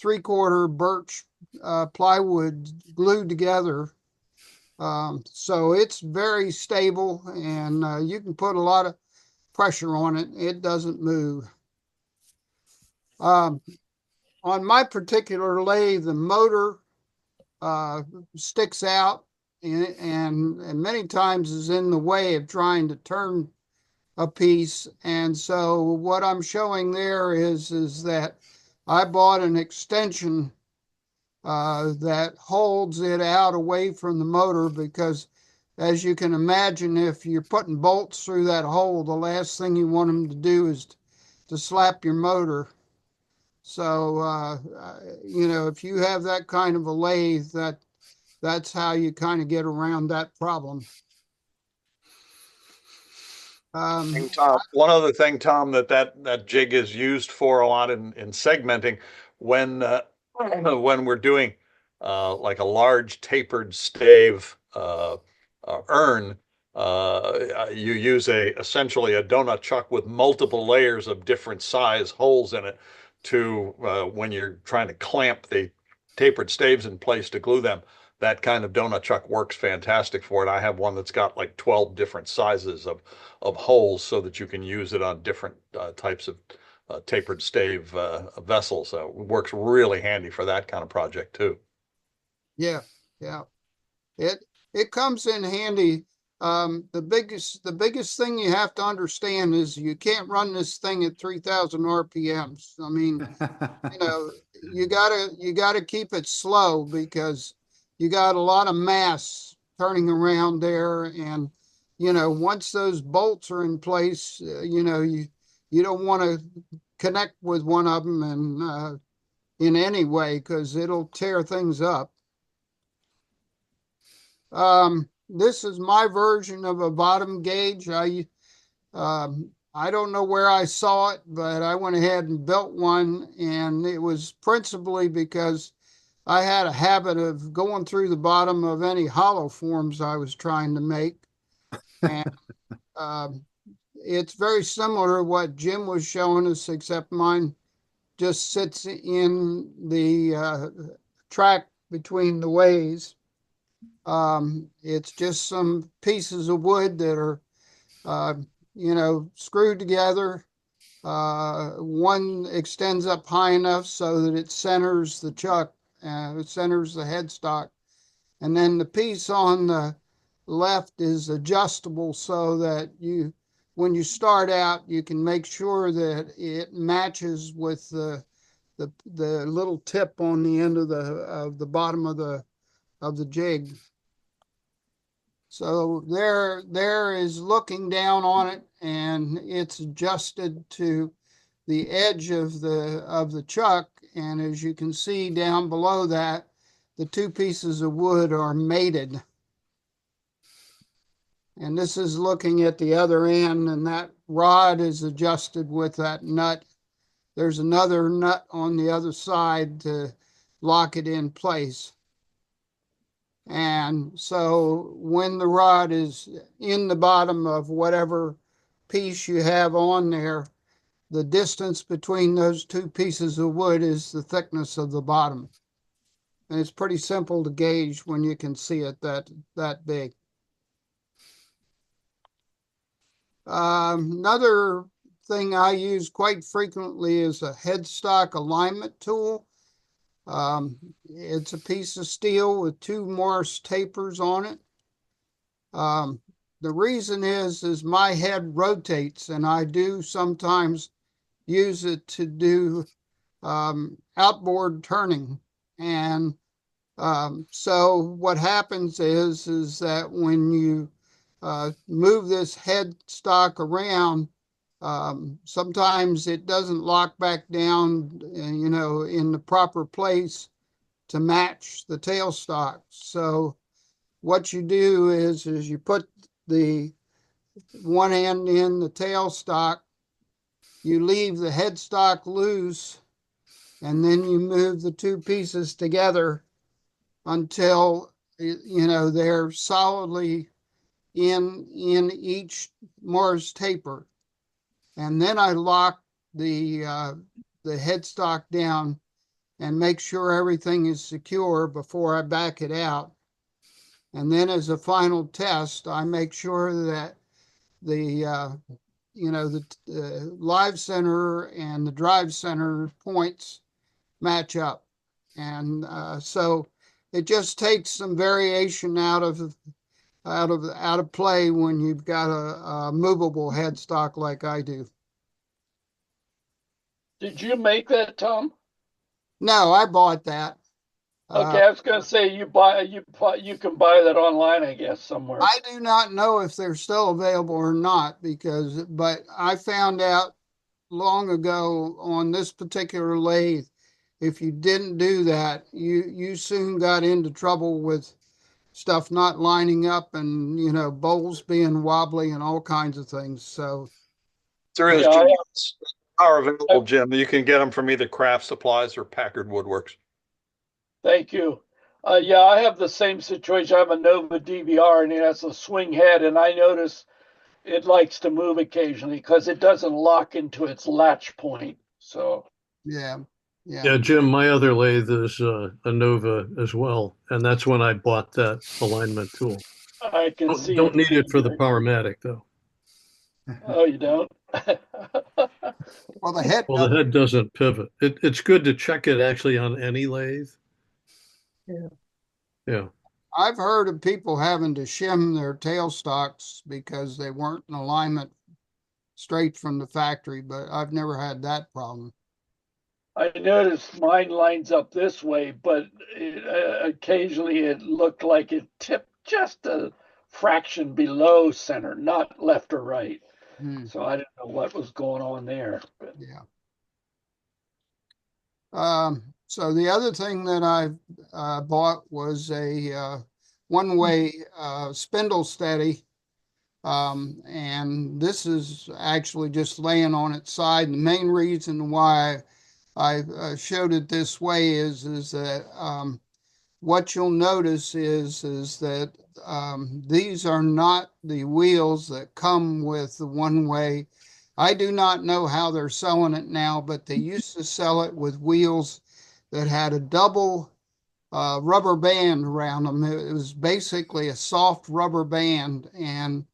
3/4 birch plywood glued together. So it's very stable, and you can put a lot of pressure on it. It doesn't move. Um, on my particular lathe, the motor uh, sticks out and many times is in the way of trying to turn a piece. And so what I'm showing there is that I bought an extension that holds it out away from the motor because, as you can imagine, if you're putting bolts through that hole, the last thing you want them to do is to slap your motor. So, if you have that kind of a lathe, that's how you kind of get around that problem. Tom, one other thing, Tom, that jig is used for a lot in segmenting when when we're doing like a large tapered stave urn. You use essentially a donut chuck with multiple layers of different size holes in it to when you're trying to clamp the tapered staves in place to glue them. That kind of donut chuck works fantastic for it. I have one that's got like 12 different sizes of holes so that you can use it on different types of tapered stave vessels. So it works really handy for that kind of project too. Yeah, yeah. It it comes in handy. The biggest thing you have to understand is you can't run this thing at 3,000 RPMs. I mean, you gotta keep it slow because you got a lot of mass turning around there, and once those bolts are in place, you don't want to connect with one of them and in any way because it'll tear things up. This is my version of a bottom gauge. I don't know where I saw it, but I went ahead and built one, and it was principally because I had a habit of going through the bottom of any hollow forms I was trying to make. And um, it's very similar to what Jim was showing us, except mine just sits in the track between the ways. It's just some pieces of wood that are, uh, screwed together. One extends up high enough so that it centers the chuck, it centers the headstock. And then the piece on the left is adjustable so that when you start out, you can make sure that it matches with the little tip on the end of the bottom of the jig. So there is looking down on it, and it's adjusted to the edge of the chuck. And as you can see down below that, the two pieces of wood are mated. And this is looking at the other end, and that rod is adjusted with that nut. There's another nut on the other side to lock it in place. And so when the rod is in the bottom of whatever piece you have on there, the distance between those two pieces of wood is the thickness of the bottom. And it's pretty simple to gauge when you can see it that big. Another thing I use quite frequently is a headstock alignment tool. It's a piece of steel with two Morse tapers on it. The reason is my head rotates, and I do sometimes use it to do outboard turning. And so what happens is that when you move this headstock around, sometimes it doesn't lock back down, in the proper place to match the tailstock. So what you do is you put the one end in the tailstock, you leave the headstock loose, and then you move the two pieces together until they're solidly in each Morse taper. And then I lock the headstock down and make sure everything is secure before I back it out. And then as a final test, I make sure that the the live center and the drive center points match up. And so it just takes some variation out of play when you've got a movable headstock like I do. Did you make that, Tom? No, I bought that. Okay, I was going to say you can buy that online, I guess, somewhere. I do not know if they're still available or not but I found out long ago on this particular lathe, if you didn't do that, you soon got into trouble with stuff not lining up and bowls being wobbly and all kinds of things. So There is Yeah, are available, Jim. You can get them from either Craft Supplies or Packard Woodworks. thank you. Yeah, I have the same situation. I have a Nova DVR and it has a swing head, and I notice it likes to move occasionally because it doesn't lock into its latch point. So yeah, Yeah, Jim, my other lathe is a Nova as well, and that's when I bought that alignment tool. I can see Don't it. need it for the Powermatic though. Oh, you don't? well, the head Well, the head doesn't pivot. It's good to check it actually on any lathe. Yeah. Yeah. I've heard of people having to shim their tailstocks because they weren't in alignment straight from the factory, but I've never had that problem. I noticed mine lines up this way, but occasionally it looked like it tipped just a fraction below center, not left or right. Hmm, So I didn't know what was going on there. But yeah. So the other thing that I bought was a one-way spindle steady. And this is actually just laying on its side. The main reason why I showed it this way is that what you'll notice is that these are not the wheels that come with the one way. I do not know how they're selling it now, but they used to sell it with wheels that had a double rubber band around them. It was basically a soft rubber band. And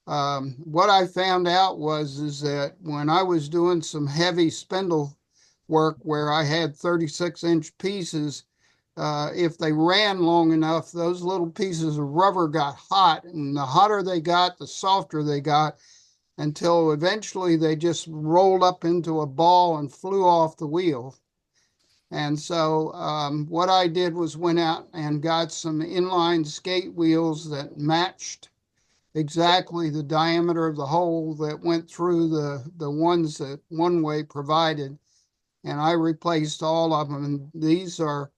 what I found out is that when I was doing some heavy spindle work where I had 36-inch pieces, if they ran long enough, those little pieces of rubber got hot, and the hotter they got, the softer they got, until eventually they just rolled up into a ball and flew off the wheel. And so what I did was went out and got some inline skate wheels that matched exactly the diameter of the hole that went through the ones that One Way provided, and I replaced all of them. And these are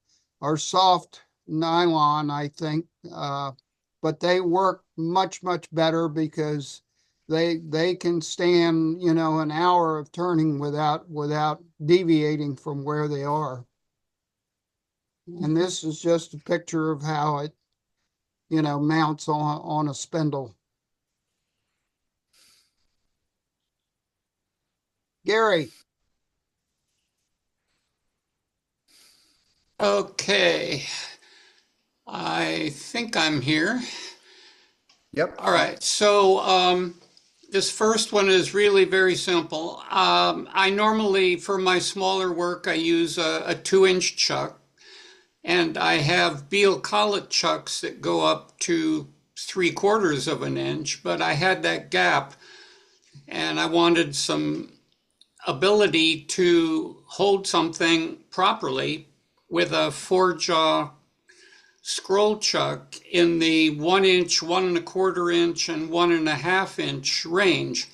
soft nylon, I think, but they work much better because they can stand an hour of turning without deviating from where they are. And this is just a picture of how it mounts on a spindle. Gary. Okay, I think I'm here. Yep. All right, so this first one is really very simple. I normally, for my smaller work, I use a 2-inch chuck, and I have Beal collet chucks that go up to 3/4 of an inch, but I had that gap, and I wanted some ability to hold something properly with a 4-jaw scroll chuck in the 1-inch, 1 1/4 inch, and 1 1/2 inch range.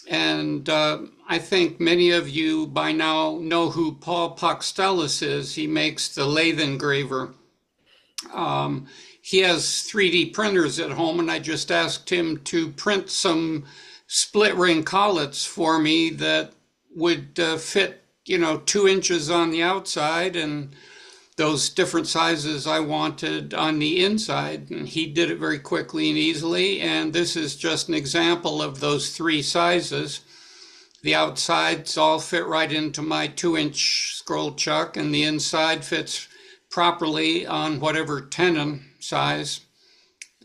And I think many of you by now know who Paul Poxtelis is. He makes the lathe engraver. He has 3D printers at home, and I just asked him to print some split ring collets for me that would fit 2 inches on the outside and those different sizes I wanted on the inside. And he did it very quickly and easily. And this is just an example of those 3 sizes. The outsides all fit right into my 2-inch scroll chuck, and the inside fits properly on whatever tenon size.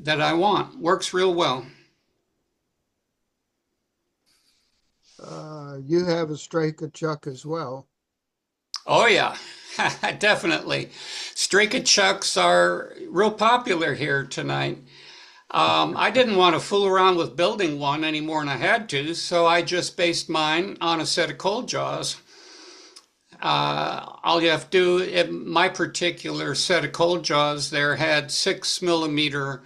that I want. Works real well. You have a Straight Chuck as well. Oh yeah, definitely. Straight chucks are real popular here tonight. I didn't want to fool around with building one any more than I had to, so I just based mine on a set of cold jaws. All you have to do, my particular set of cold jaws there had 6 millimeter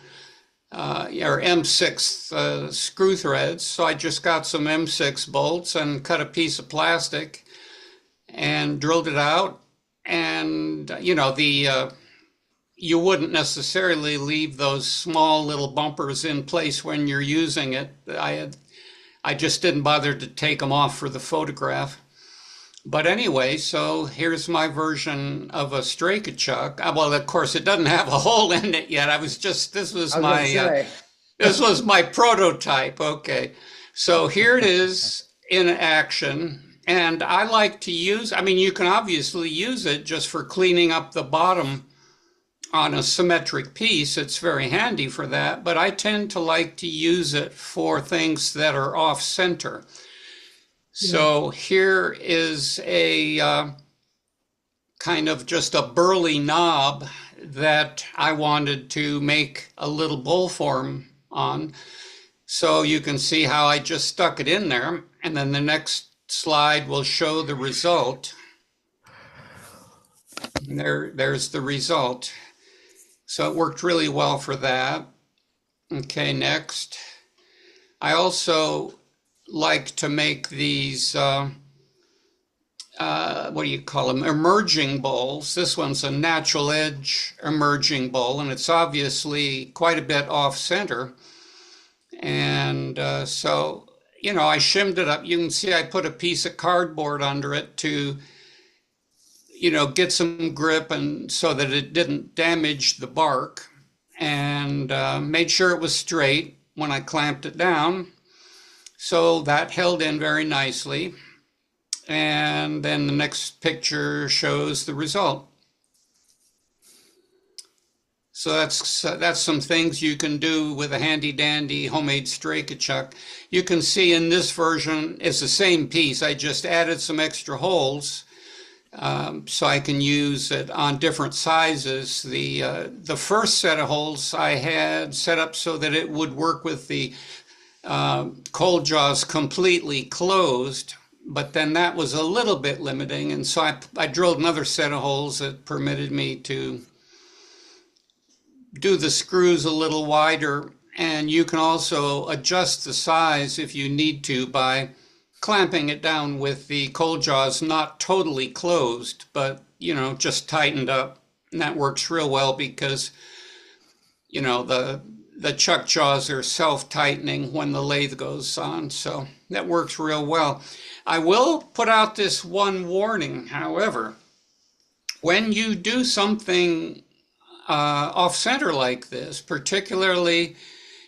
or M6 screw threads. So I just got some M6 bolts and cut a piece of plastic and drilled it out. And, you wouldn't necessarily leave those small little bumpers in place when you're using it. I just didn't bother to take them off for the photograph. But anyway, so here's my version of a Straight Chuck. Well, of course, it doesn't have a hole in it yet. This was my prototype. Okay, so here it is in action. And I like to use, you can obviously use it just for cleaning up the bottom on a symmetric piece. It's very handy for that, but I tend to like to use it for things that are off center. So here is a kind of just a burly knob that I wanted to make a little bowl form on. So you can see how I just stuck it in there, and then the next slide will show the result. And there's the result. So it worked really well for that. Okay, next. I also like to make these, what do you call them, emerging bowls. This one's a natural edge emerging bowl, and it's obviously quite a bit off center. And so, I shimmed it up. You can see I put a piece of cardboard under it to get some grip and so that it didn't damage the bark, and made sure it was straight when I clamped it down. So that held in very nicely. And then the next picture shows the result. So that's some things you can do with a handy dandy homemade Straight Chuck. You can see in this version it's the same piece. I just added some extra holes. So I can use it on different sizes. The first set of holes I had set up so that it would work with the cold jaws completely closed, but then that was a little bit limiting, and so I drilled another set of holes that permitted me to do the screws a little wider, and you can also adjust the size if you need to by clamping it down with the cold jaws not totally closed, but just tightened up. And that works real well because the chuck jaws are self-tightening when the lathe goes on, so that works real well. I will put out this one warning, however. When you do something off center like this, particularly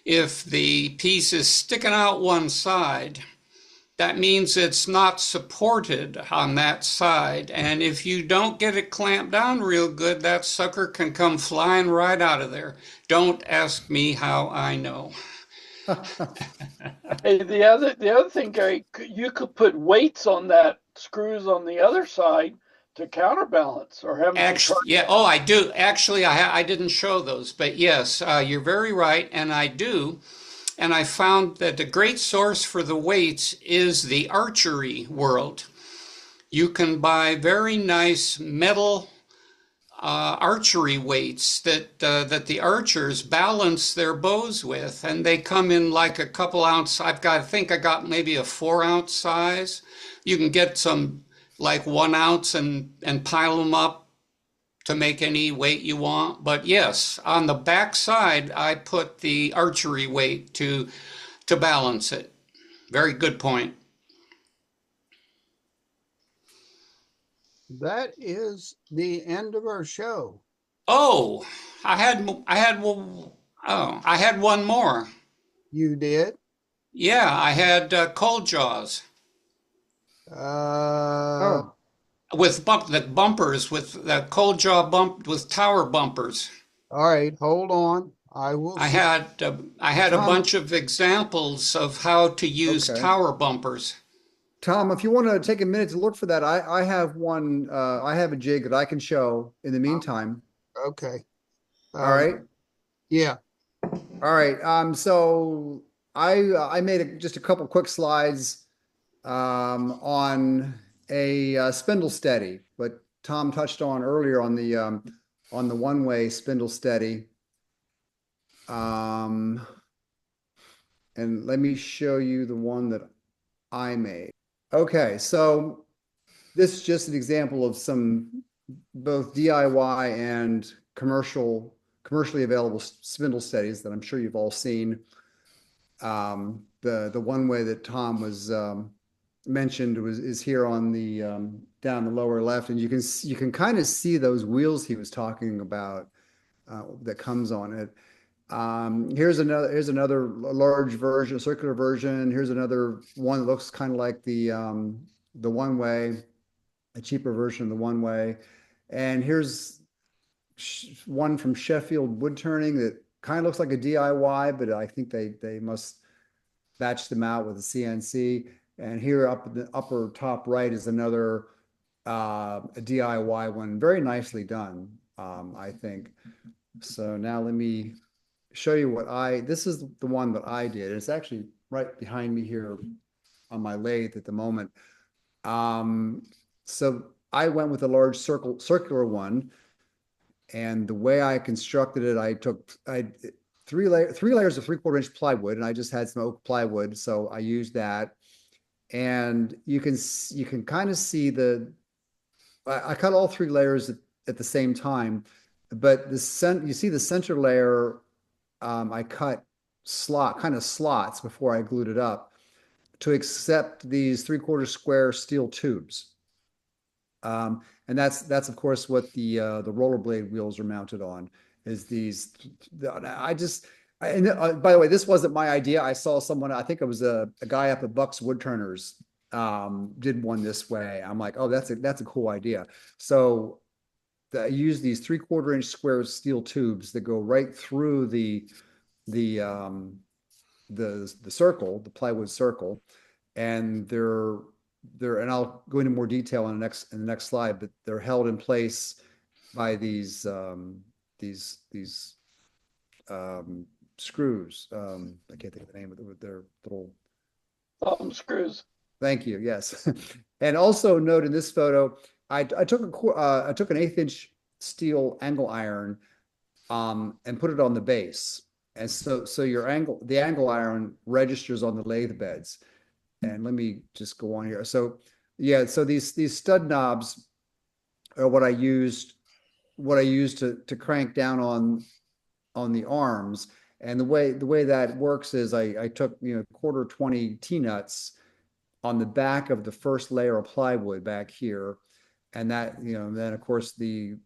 if the piece is sticking out one side, that means it's not supported on that side. And if you don't get it clamped down real good, that sucker can come flying right out of there. Don't ask me how I know. Hey, the other thing, Gary, you could put weights on that, screws on the other side to counterbalance, or have Actually, yeah. Oh, I do. Actually, I didn't show those, but yes, you're very right, and I do. And I found that a great source for the weights is the archery world. You can buy very nice metal archery weights that the archers balance their bows with, and they come in like a couple ounce. I think I got maybe a 4-ounce size. You can get some like 1 ounce and pile them up to make any weight you want. But yes, on the back side, I put the archery weight to balance it. Very good point. That is the end of our show. Oh, I had one more. You did? Yeah, I had cold jaws with the bumpers, with the cold jaw bump with tower bumpers. All right, hold on. I will I see. had I had a Tom, bunch of examples of how to use Okay. tower bumpers. Tom, if you want to take a minute to look for that, I have one, I have a jig that I can show in the meantime. okay. All right. Yeah, All right. So I made just a couple quick slides on a spindle steady, but Tom touched on earlier on the one-way spindle steady. And let me show you the one that I made. Okay, so this is just an example of some both DIY and commercially available spindle steadies that I'm sure you've all seen. The one way that Tom was mentioned is here on the down the lower left, and you can kind of see those wheels he was talking about that comes on it. Here's another large version, circular version. Here's another one that looks kind of like the one way, a cheaper version of the one way. And here's one from Sheffield Woodturning that kind of looks like a DIY, but I think they must batch them out with a CNC. And here up in the upper top right is another a DIY one, very nicely done, I think. So now let me show you this is the one that I did. It's actually right behind me here on my lathe at the moment. So I went with a large circular one, and the way I constructed it, I took three layers of 3/4 inch plywood, and I just had some oak plywood, so I used that. And you can kind of see I cut all 3 layers at the same time, but you see the center layer, I cut kind of slots before I glued it up to accept these 3/4 square steel tubes. And that's of course what the rollerblade wheels are mounted on, is these. And by the way, this wasn't my idea. I saw someone, I think it was a guy up at Buck's Woodturners, did one this way. I'm like, oh, that's a cool idea. So I use these 3/4 inch square steel tubes that go right through the circle, the plywood circle, and and I'll go into more detail in the next slide, but they're held in place by these screws. I can't think of the name of it. They're little thumb screws. Thank you. Yes. And also note in this photo, I took an 1/8 inch steel angle iron and put it on the base. And so the angle iron registers on the lathe beds. And let me just go on here. So yeah, so these stud knobs are what I used to crank down on the arms. And the way that works is I took 1/4 20 T-nuts on the back of the first layer of plywood back here, and that then of course the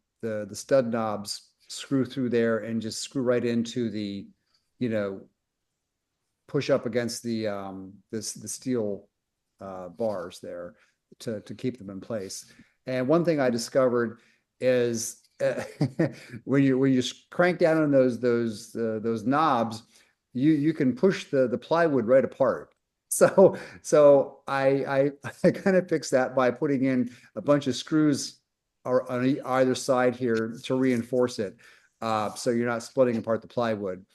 stud knobs screw through there and just screw right into the push up against the steel bars there to keep them in place. And one thing I discovered is when you crank down on those knobs, you can push the plywood right apart. So I kind of fixed that by putting in a bunch of screws on either side here to reinforce it, so you're not splitting apart the plywood.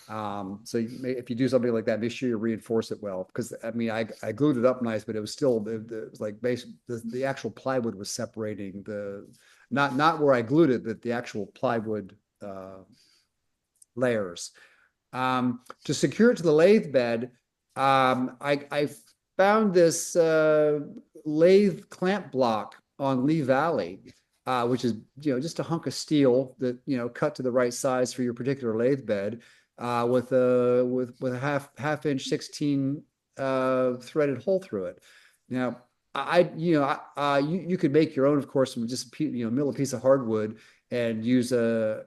So if you do something like that, make sure you reinforce it well, because I mean I glued it up nice, but it was still it was like the actual plywood was separating not where I glued it, but the actual plywood layers. To secure it to the lathe bed, I found this lathe clamp block on Lee Valley, which is just a hunk of steel that cut to the right size for your particular lathe bed, with a half inch 16 threaded hole through it. Now you could make your own, of course, from just mill a piece of hardwood and use a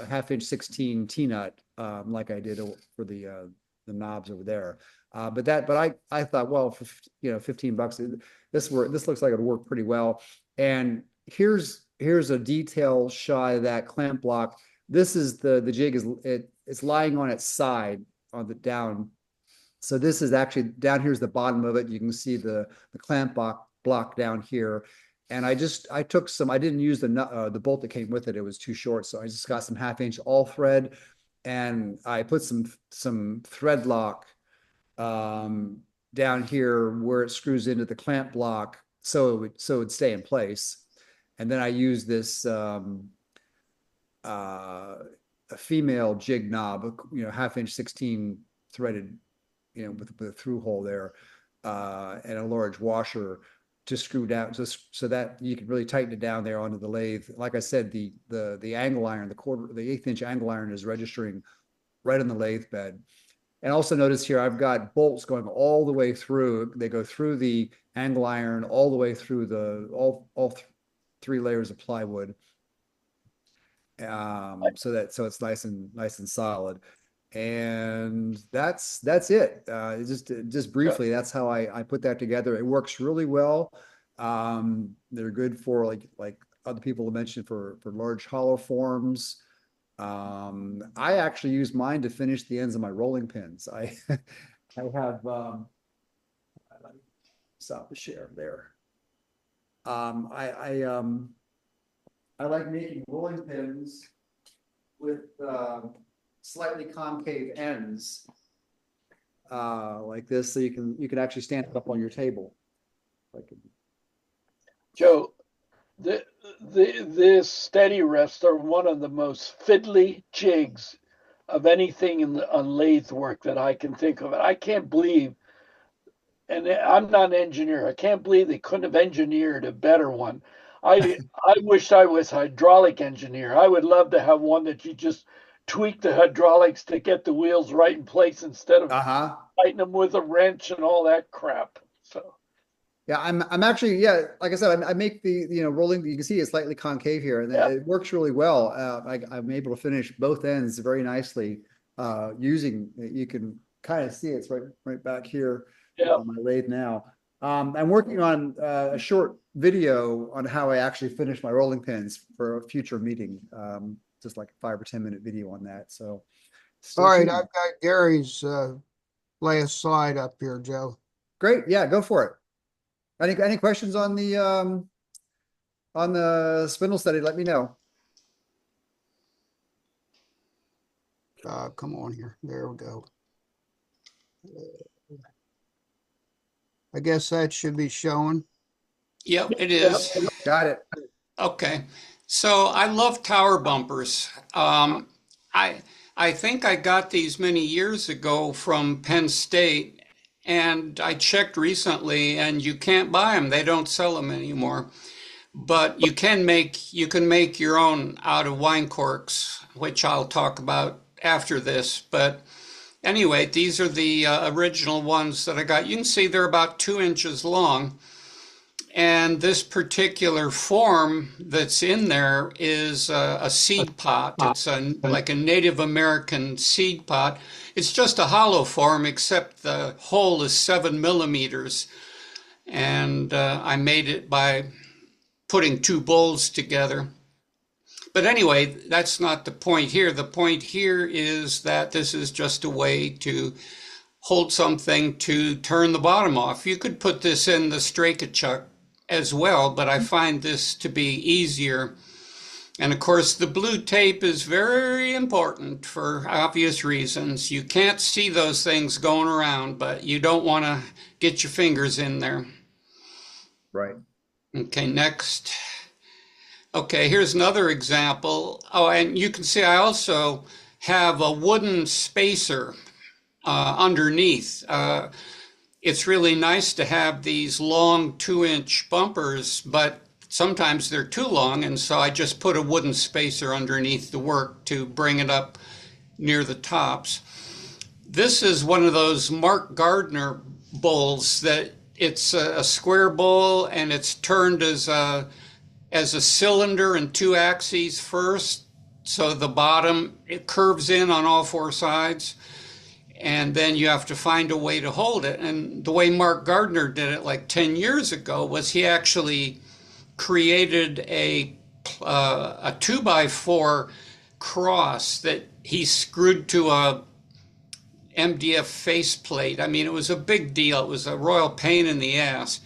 half inch 16 T-nut, like I did for the knobs over there. But I thought, well, for $15, this looks like it'll work pretty well. And here's a detail shot of that clamp block. This is the jig it's lying on its side on the down. So this is actually down here's the bottom of it. You can see the clamp block down here. And I took some, I didn't use the bolt that came with it. It was too short. So I just got some 1/2 inch all thread, and I put some thread lock down here where it screws into the clamp block so it would stay in place. And then I use this a female jig knob, 1/2 inch 16 threaded, with a through hole there, and a large washer to screw down so that you can really tighten it down there onto the lathe. Like I said, the angle iron, the 1/8 inch angle iron is registering right on the lathe bed. And also notice here, I've got bolts going all the way through. They go through the angle iron all the way through all 3 layers of plywood. So it's nice and solid. And that's it. Just briefly, that's how I put that together. It works really well. They're good for like other people have mentioned for large hollow forms. I actually use mine to finish the ends of my rolling pins. I have stop the share there. I like making rolling pins with slightly concave ends like this, so you can actually stand it up on your table. Joe, this steady rests are one of the most fiddly jigs of anything on lathe work that I can think of. And I can't believe, and I'm not an engineer, I can't believe they couldn't have engineered a better one. I wish I was a hydraulic engineer. I would love to have one that you just tweak the hydraulics to get the wheels right in place instead of tighten them with a wrench and all that crap. So yeah, I'm actually, like I said, I make the rolling. You can see it's slightly concave here, and it works really well. I'm able to finish both ends very nicely using. You can kind of see it's right back here on my lathe now. I'm working on a short video on how I actually finish my rolling pins for a future meeting. Just like a 5 or 10 minute video on that. So, all right, I've got Gary's last slide up here, Joe. Great, yeah, go for it. Any questions on the spindle study? Let me know. Come on here. There we go. I guess that should be showing. Yep, it is. Got it. Okay. So I love tower bumpers. I think I got these many years ago from Penn State, and I checked recently, and you can't buy them. They don't sell them anymore. But you can make your own out of wine corks, which I'll talk about after this. But anyway, these are the original ones that I got. You can see they're about 2 inches long. And this particular form that's in there is a seed pot. It's like a Native American seed pot. It's just a hollow form, except the hole is 7 millimeters. And I made it by putting 2 bowls together. But anyway, that's not the point here. The point here is that this is just a way to hold something to turn the bottom off. You could put this in the Straight-a-Chuck as well, but I find this to be easier. And of course, the blue tape is very important for obvious reasons. You can't see those things going around, but you don't want to get your fingers in there. Right. Okay, next. Okay, here's another example. Oh, and you can see I also have a wooden spacer underneath. It's really nice to have these long 2-inch bumpers, but sometimes they're too long, and so I just put a wooden spacer underneath the work to bring it up near the tops. This is one of those Mark Gardner bowls that it's a square bowl, and it's turned as a cylinder in 2 axes first, so the bottom, it curves in on all 4 sides. And then you have to find a way to hold it. And the way Mark Gardner did it like 10 years ago was he actually created a 2x4 cross that he screwed to a MDF faceplate. I mean, it was a big deal. It was a royal pain in the ass.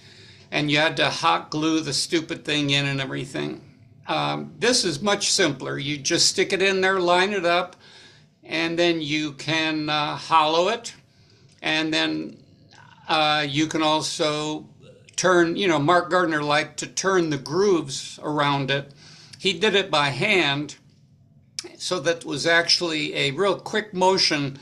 And you had to hot glue the stupid thing in and everything. This is much simpler. You just stick it in there, line it up, and then you can hollow it. And then you can also turn, you know, Mark Gardner liked to turn the grooves around it. He did it by hand, so that was actually a real quick motion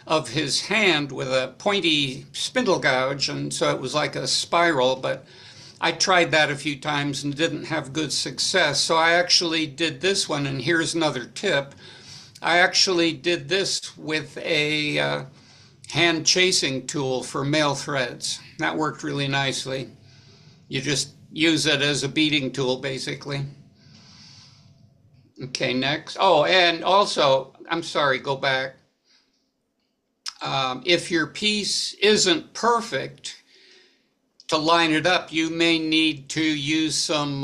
of his hand with a pointy spindle gouge, and so it was like a spiral. But I tried that a few times and didn't have good success. So I actually did this one, and here's another tip. I actually did this with a hand chasing tool for male threads. That worked really nicely. You just use it as a beading tool, basically. Okay, next. Oh, and also, I'm sorry, go back. If your piece isn't perfect, to line it up, you may need to use some,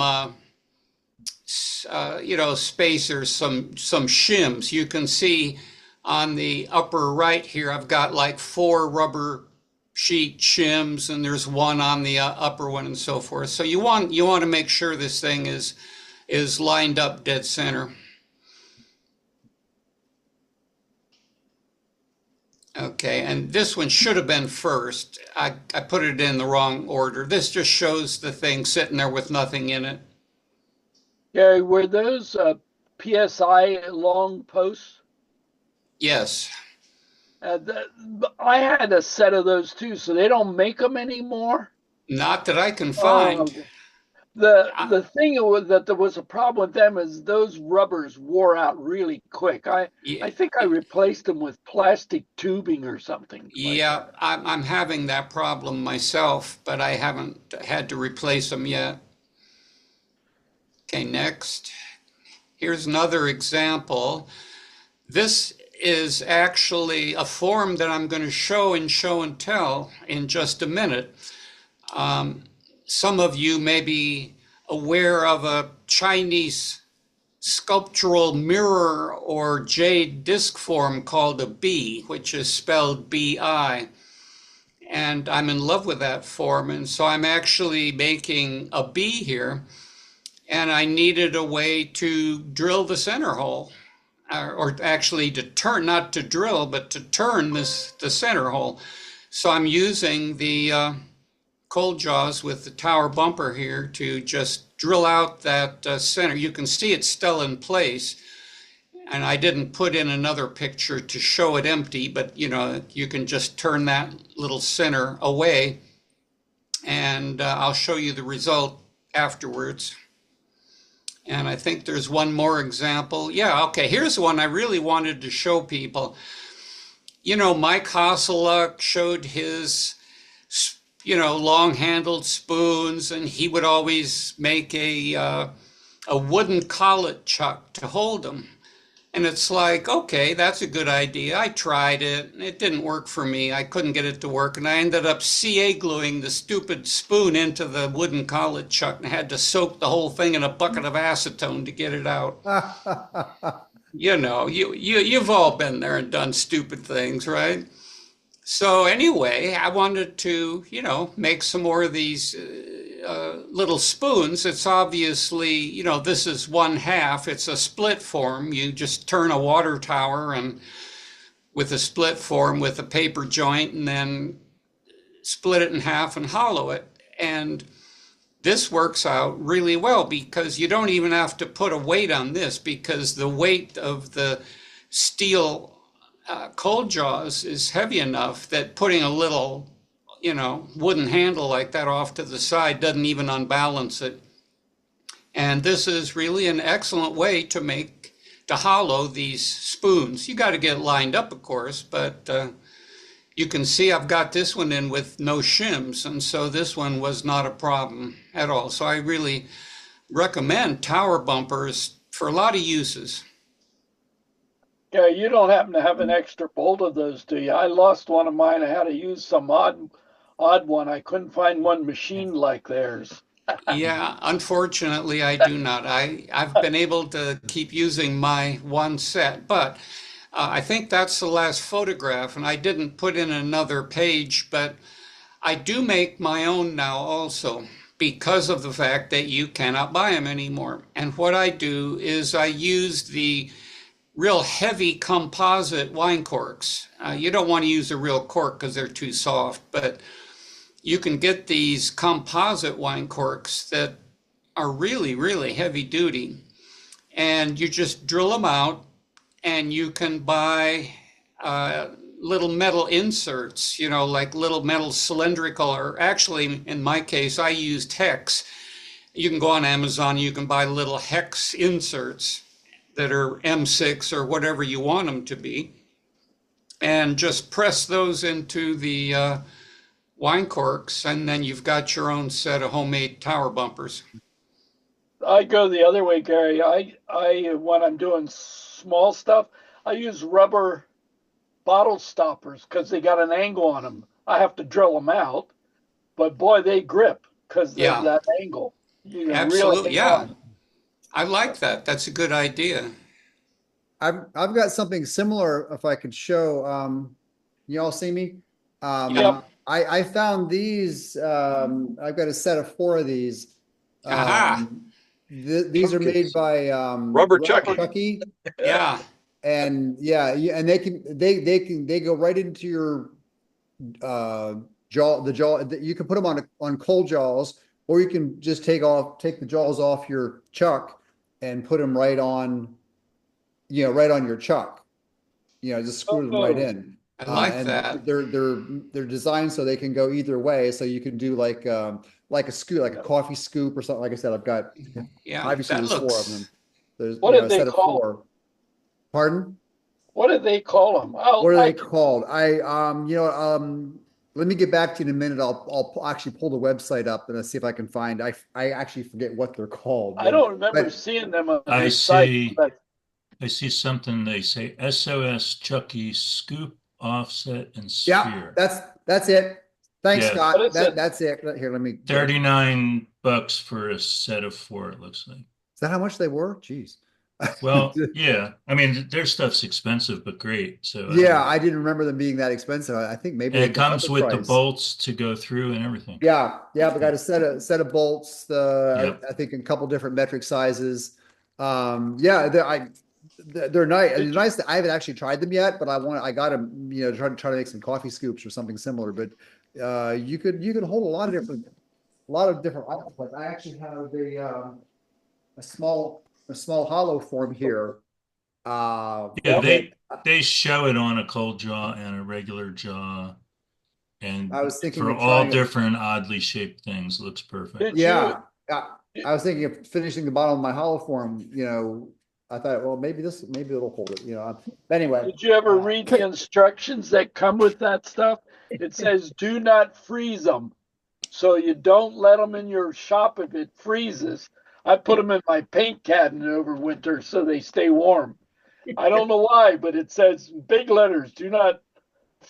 you know, spacers, some shims. You can see on the upper right here, I've got like 4 rubber sheet shims, and there's one on the upper one, and so forth. So you want to make sure this thing is lined up dead center. Okay, and this one should have been first. I put it in the wrong order. This just shows the thing sitting there with nothing in it. Gary, were those PSI long posts? Yes. I had a set of those too, so they don't make them anymore. Not that I can find. The thing that there was a problem with them is those rubbers wore out really quick. I think I replaced them with plastic tubing or something. Yeah, I'm having that problem myself, but I haven't had to replace them yet. Okay, next. Here's another example. This is actually a form that I'm going to show in Show and Tell in just a minute. Some of you may be aware of a Chinese sculptural mirror or jade disc form called a B, which is spelled B-I. And I'm in love with that form, and so I'm actually making a B here, and I needed a way to drill the center hole, or actually to turn, not to drill, but to turn the center hole. So I'm using the cold jaws with the tower bumper here to just drill out that center. You can see it's still in place, and I didn't put in another picture to show it empty, but you know, you can just turn that little center away, and I'll show you the result afterwards. And I think there's one more example. Yeah, okay, here's one I really wanted to show people. You know, Mike Hasseluk showed his, you know, long-handled spoons, and he would always make a wooden collet chuck to hold them. And it's like, okay, that's a good idea. I tried it. It didn't work for me. I couldn't get it to work. And I ended up CA gluing the stupid spoon into the wooden collet chuck and had to soak the whole thing in a bucket of acetone to get it out. You know, you've all been there and done stupid things, right? So anyway, I wanted to, you know, make some more of these little spoons. It's obviously, you know, this is 1/2. It's a split form. You just turn a water tower and with a split form with a paper joint, and then split it in half and hollow it. And this works out really well because you don't even have to put a weight on this, because the weight of the steel cold jaws is heavy enough that putting a little, you know, wooden handle like that off to the side doesn't even unbalance it. And this is really an excellent way to hollow these spoons. You got to get it lined up, of course, but you can see I've got this one in with no shims, and so this one was not a problem at all. So I really recommend tower bumpers for a lot of uses. Yeah, you don't happen to have an extra bolt of those, do you? I lost one of mine. I had to use some odd one. I couldn't find one machined like theirs. Yeah, unfortunately, I do not. I've been able to keep using my one set, but I think that's the last photograph, and I didn't put in another page, but I do make my own now also because of the fact that you cannot buy them anymore. And what I do is I use the real heavy composite wine corks. You don't want to use a real cork because they're too soft, but you can get these composite wine corks that are really, really heavy duty. And you just drill them out, and you can buy uh, little metal inserts, you know, like little metal cylindrical, or actually, in my case, I used hex. You can go on Amazon, you can buy little hex inserts that are M6 or whatever you want them to be, and just press those into the wine corks, and then you've got your own set of homemade tower bumpers. I go the other way, Gary. I when I'm doing small stuff, I use rubber bottle stoppers because they got an angle on them. I have to drill them out, but boy, they grip because of Yeah, that angle. You can really absolutely. hang Yeah, on. I like that. That's a good idea. I've got something similar if I could show. You all see me? Yep. I found these. I've got a set of 4 of these. Aha. These are made by Rubber Chucky. Chucky. Yeah. And yeah, and they go right into your jaw. You can put them on cold jaws, or you can just take the jaws off your chuck and put them right on, right on your chuck. Just screw them right Oh, in. I like And that. they're designed so they can go either way. So you can do like a scoop, like a coffee scoop or something. Like I said, I've got Yeah, obviously that there's 4 of looks, them. There's what did a they set of call? 4. Pardon? What did they call them? What are they called? Let me get back to you in a minute. I'll actually pull the website up and see if I can find. I actually forget what they're called. I don't remember But seeing them on I the site, see, but I see something, they say SOS Chucky scoop, offset, and yeah, sphere. that's it. Thanks, Yeah. what Scott. is it? That's it. Here, let me. Is $39 for a set of 4, it looks like. that how much they were? Jeez. Well, yeah, I mean, their stuff's expensive, but great. So Yeah, I didn't remember them being that expensive. I think maybe and they it got comes the with the price. bolts to go through and everything. Yeah, we got a set of bolts. Yep. I think in a couple different metric sizes. Yeah, they're nice. It's nice that I haven't actually tried them yet, but I got them. Try to make some coffee scoops or something similar. But you could hold a lot of different items. Like I actually have a small hollow form here. Yeah, that they show it on a cold jaw and a regular jaw, and I was thinking for of all trying. different oddly shaped things. Looks perfect. Yeah, I was thinking of finishing the bottom of my hollow form. I thought, well, maybe it'll hold it. But anyway. Did you ever read the instructions that come with that stuff? It says do not freeze them. So you don't let them in your shop if it freezes. I put them in my paint cabinet over winter so they stay warm. I don't know why, but it says big letters, do not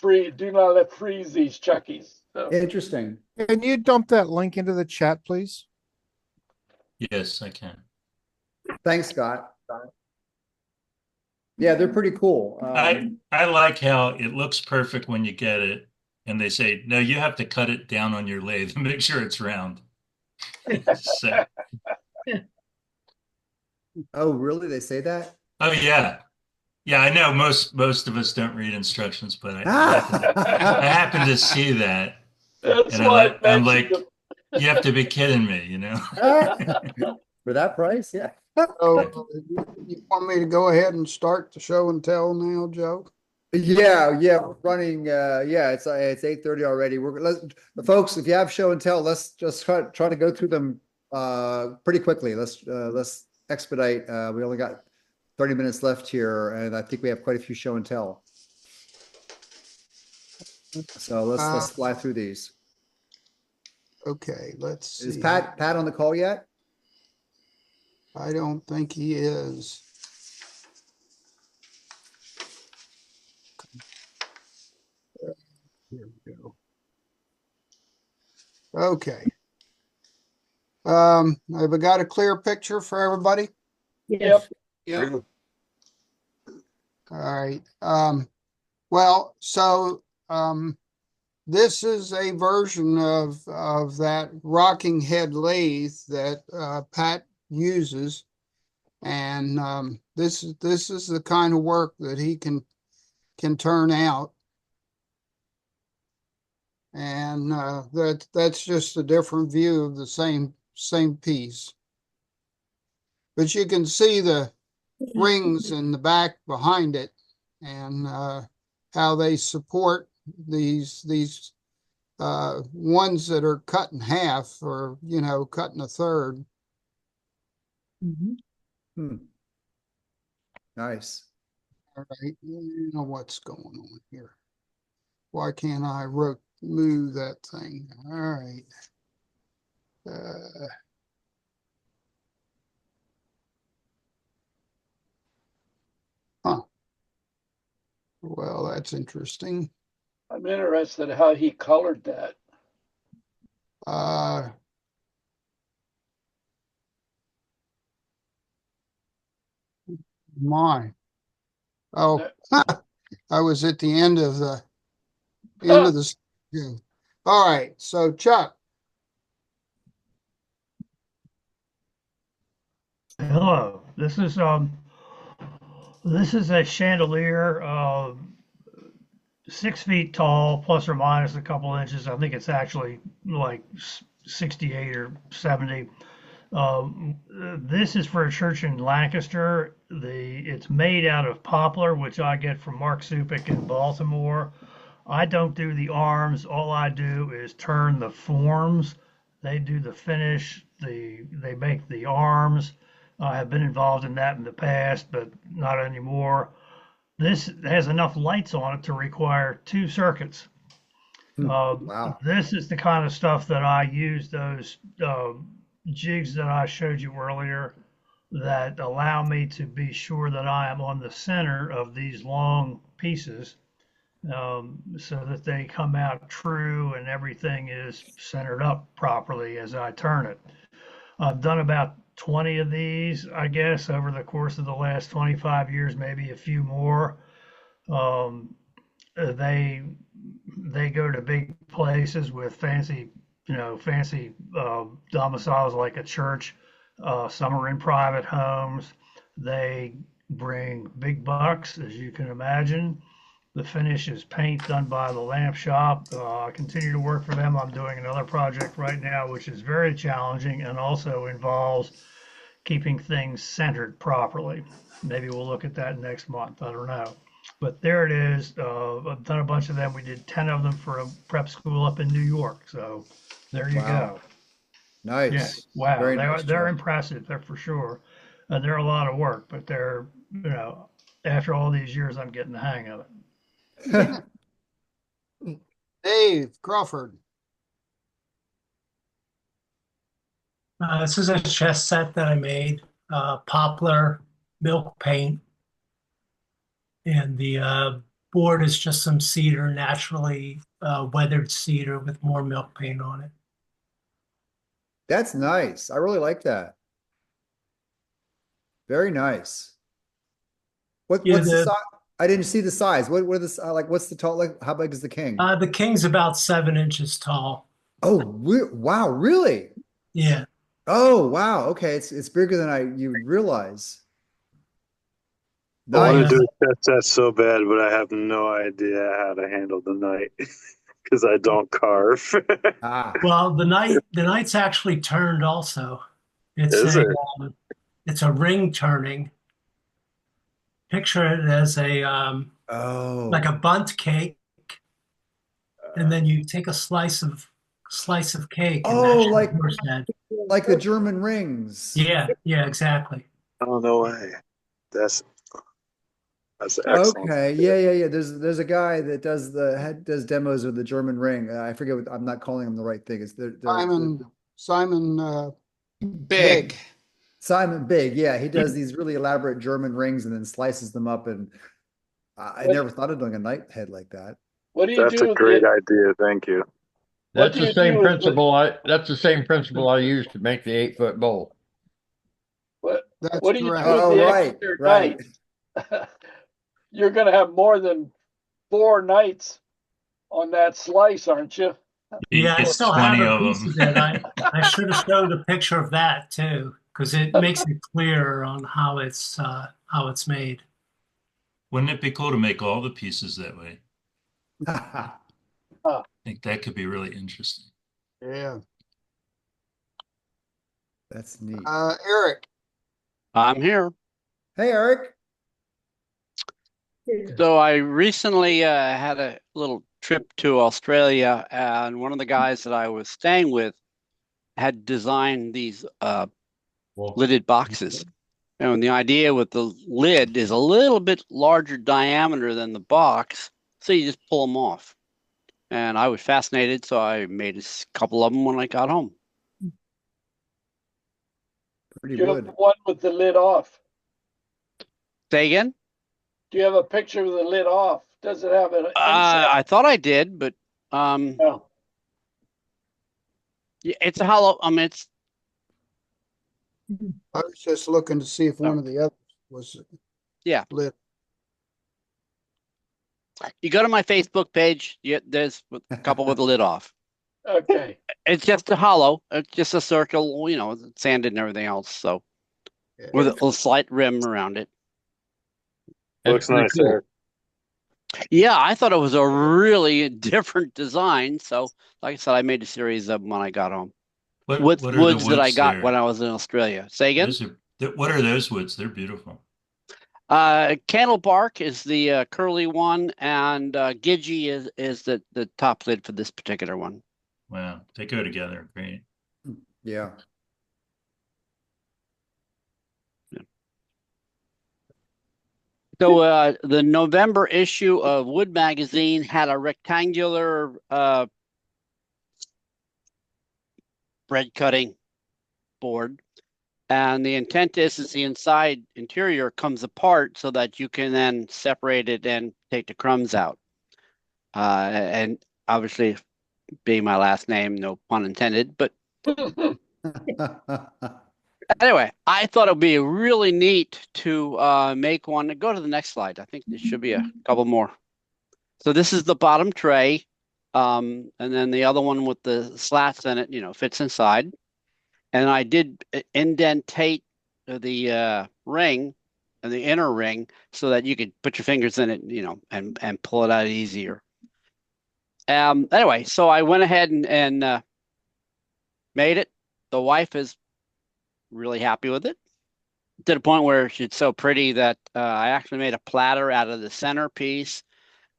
let freeze these Chuckies. So, Interesting. Can you dump that link into the chat, please? Yes, I can. Thanks, Scott. Yeah, they're pretty cool. I like how it looks perfect when you get it, and they say, no, you have to cut it down on your lathe and make sure it's round. So, Oh, really? They say that? oh yeah. Yeah, I know most of us don't read instructions, but I happen to see that. that's And why I I'm mentioned like, you have to be kidding me, For that price? Yeah. So you want me to go ahead and start the show and tell now, Joe? Yeah, we're running. Yeah, it's 8:30 already. Folks, if you have show and tell, let's just try to go through them pretty quickly. Let's expedite. We only got 30 minutes left here, and I think we have quite a few show and tell. So let's fly through these. Okay, let's see. Is Pat on the call yet? I don't think he is. Here we go. Okay. Have we got a clear picture for everybody? Yes. Yeah. All right. Well, so this is a version of that rocking head lathe that Pat uses, and this is the kind of work that he can turn out, and that's just a different view of the same piece. But you can see the rings in the back behind it, and how they support these ones that are cut in half, or cut in a third. Hmm. Nice. All right, you know what's going on here. Why can't I move that thing? All right. Huh. Well, that's interesting. I'm interested how he colored that. Uh, my. Oh, I was at the end of the yeah. All right, so Chuck. Hello. This is a chandelier, 6 feet tall, plus or minus a couple inches. I think it's actually like 68 or 70. This is for a church in Lancaster. It's made out of poplar, which I get from Mark Supik in Baltimore. I don't do the arms. All I do is turn the forms. They do the finish. They make the arms. I have been involved in that in the past, but not anymore. This has enough lights on it to require 2 circuits. Wow. This is the kind of stuff that I use, those jigs that I showed you earlier, that allow me to be sure that I am on the center of these long pieces, so that they come out true and everything is centered up properly as I turn it. I've done about 20 of these, I guess, over the course of the last 25 years, maybe a few more. Um, they they go to big places with fancy domiciles like a church. Some are in private homes. They bring big bucks, as you can imagine. The finish is paint done by the lamp shop. I continue to work for them. I'm doing another project right now, which is very challenging and also involves keeping things centered properly. Maybe we'll look at that next month. I don't know. But there it is. I've done a bunch of them. We did 10 of them for a prep school up in New York. So there you Wow. go. Nice. Yeah. Wow. Very nice They're job. impressive. They're for sure. And they're a lot of work, but after all these years, I'm getting the hang of it. Dave Crawford. This is a chess set that I made, poplar, milk paint, and the board is just some cedar, naturally weathered cedar with more milk paint on it. That's nice. I really like that. Very nice. Yeah, What's the size? I didn't see the size. What are the like? What's the tall? Like, how big is the king? The king's about 7 inches tall. Oh, wow! Really? Yeah. Oh, wow. Okay, it's bigger than you realize. I want Nice. to do a chess set so bad, but I have no idea how to handle the knight because I don't carve. Ah, Well, the knight's actually turned also. It's Is a it? it's a ring turning. Picture it as a oh, like a bunt cake, and then you take a slice of cake, and oh, that's your horse head. like the German rings. Yeah, yeah, exactly. Oh, no way. That's excellent. Okay, yeah. There's a guy that does demos of the German ring. I forget what I'm not calling him the right thing. It's Simon Big. Simon Big. Yeah, he does these really elaborate German rings and then slices them up. And I never thought of doing a knight head like that. What do you That's do a with great idea. Thank you. What That's do the you same do with the, principle that's the same principle I use to make the 8-foot bowl. That's what do you do correct. with Oh, the right, extra right. night? You're going to have more than 4 nights on that slice, aren't you? You Yeah, I get still have 20 a of piece them. of it. I should have showed a picture of that too, because it makes it clear on how it's made. Wouldn't it be cool to make all the pieces that way? Ah, I think that could be really interesting. Yeah. That's neat. Eric, I'm here. Hey, Eric. So I recently had a little trip to Australia, and one of the guys that I was staying with had designed these lidded boxes. And the idea with the lid is a little bit larger diameter than the box, so you just pull them off. And I was fascinated, so I made a couple of them when I got home. Pretty do you have wood. one with the lid off? Say again? Do you have a picture of the lid off? Does it have an inside? I thought I did, but No. it's a hollow. I mean, it's I was just looking to see if one of the others was yeah. lit. You go to my Facebook page. There's a couple with the lid off. Okay. It's just a hollow. It's just a circle, you know, sanded and everything else. So Yeah. with a slight rim around it. Looks pretty nice, cool. Eric. Yeah, I thought it was a really different design. So, like I said, I made a series of them when I got home. What With are the woods that I woods got there? when I was in Australia. Say again? What are those woods? They're beautiful. Candle bark is the curly one, and Gidgee is the top lid for this particular one. Wow, they go together. Great. Yeah. So the November issue of Wood Magazine had a rectangular bread cutting board, and the intent is the interior comes apart so that you can then separate it and take the crumbs out. And obviously, being my last name, no pun intended, but anyway, I thought it would be really neat to make one. Go to the next slide. I think there should be a couple more. So this is the bottom tray, and then the other one with the slats in it, you know, fits inside. And I did indentate the ring and the inner ring so that you could put your fingers in it, you know, and pull it out easier. Anyway, so I went ahead and made it. The wife is really happy with it, to the point where it's so pretty that I actually made a platter out of the centerpiece.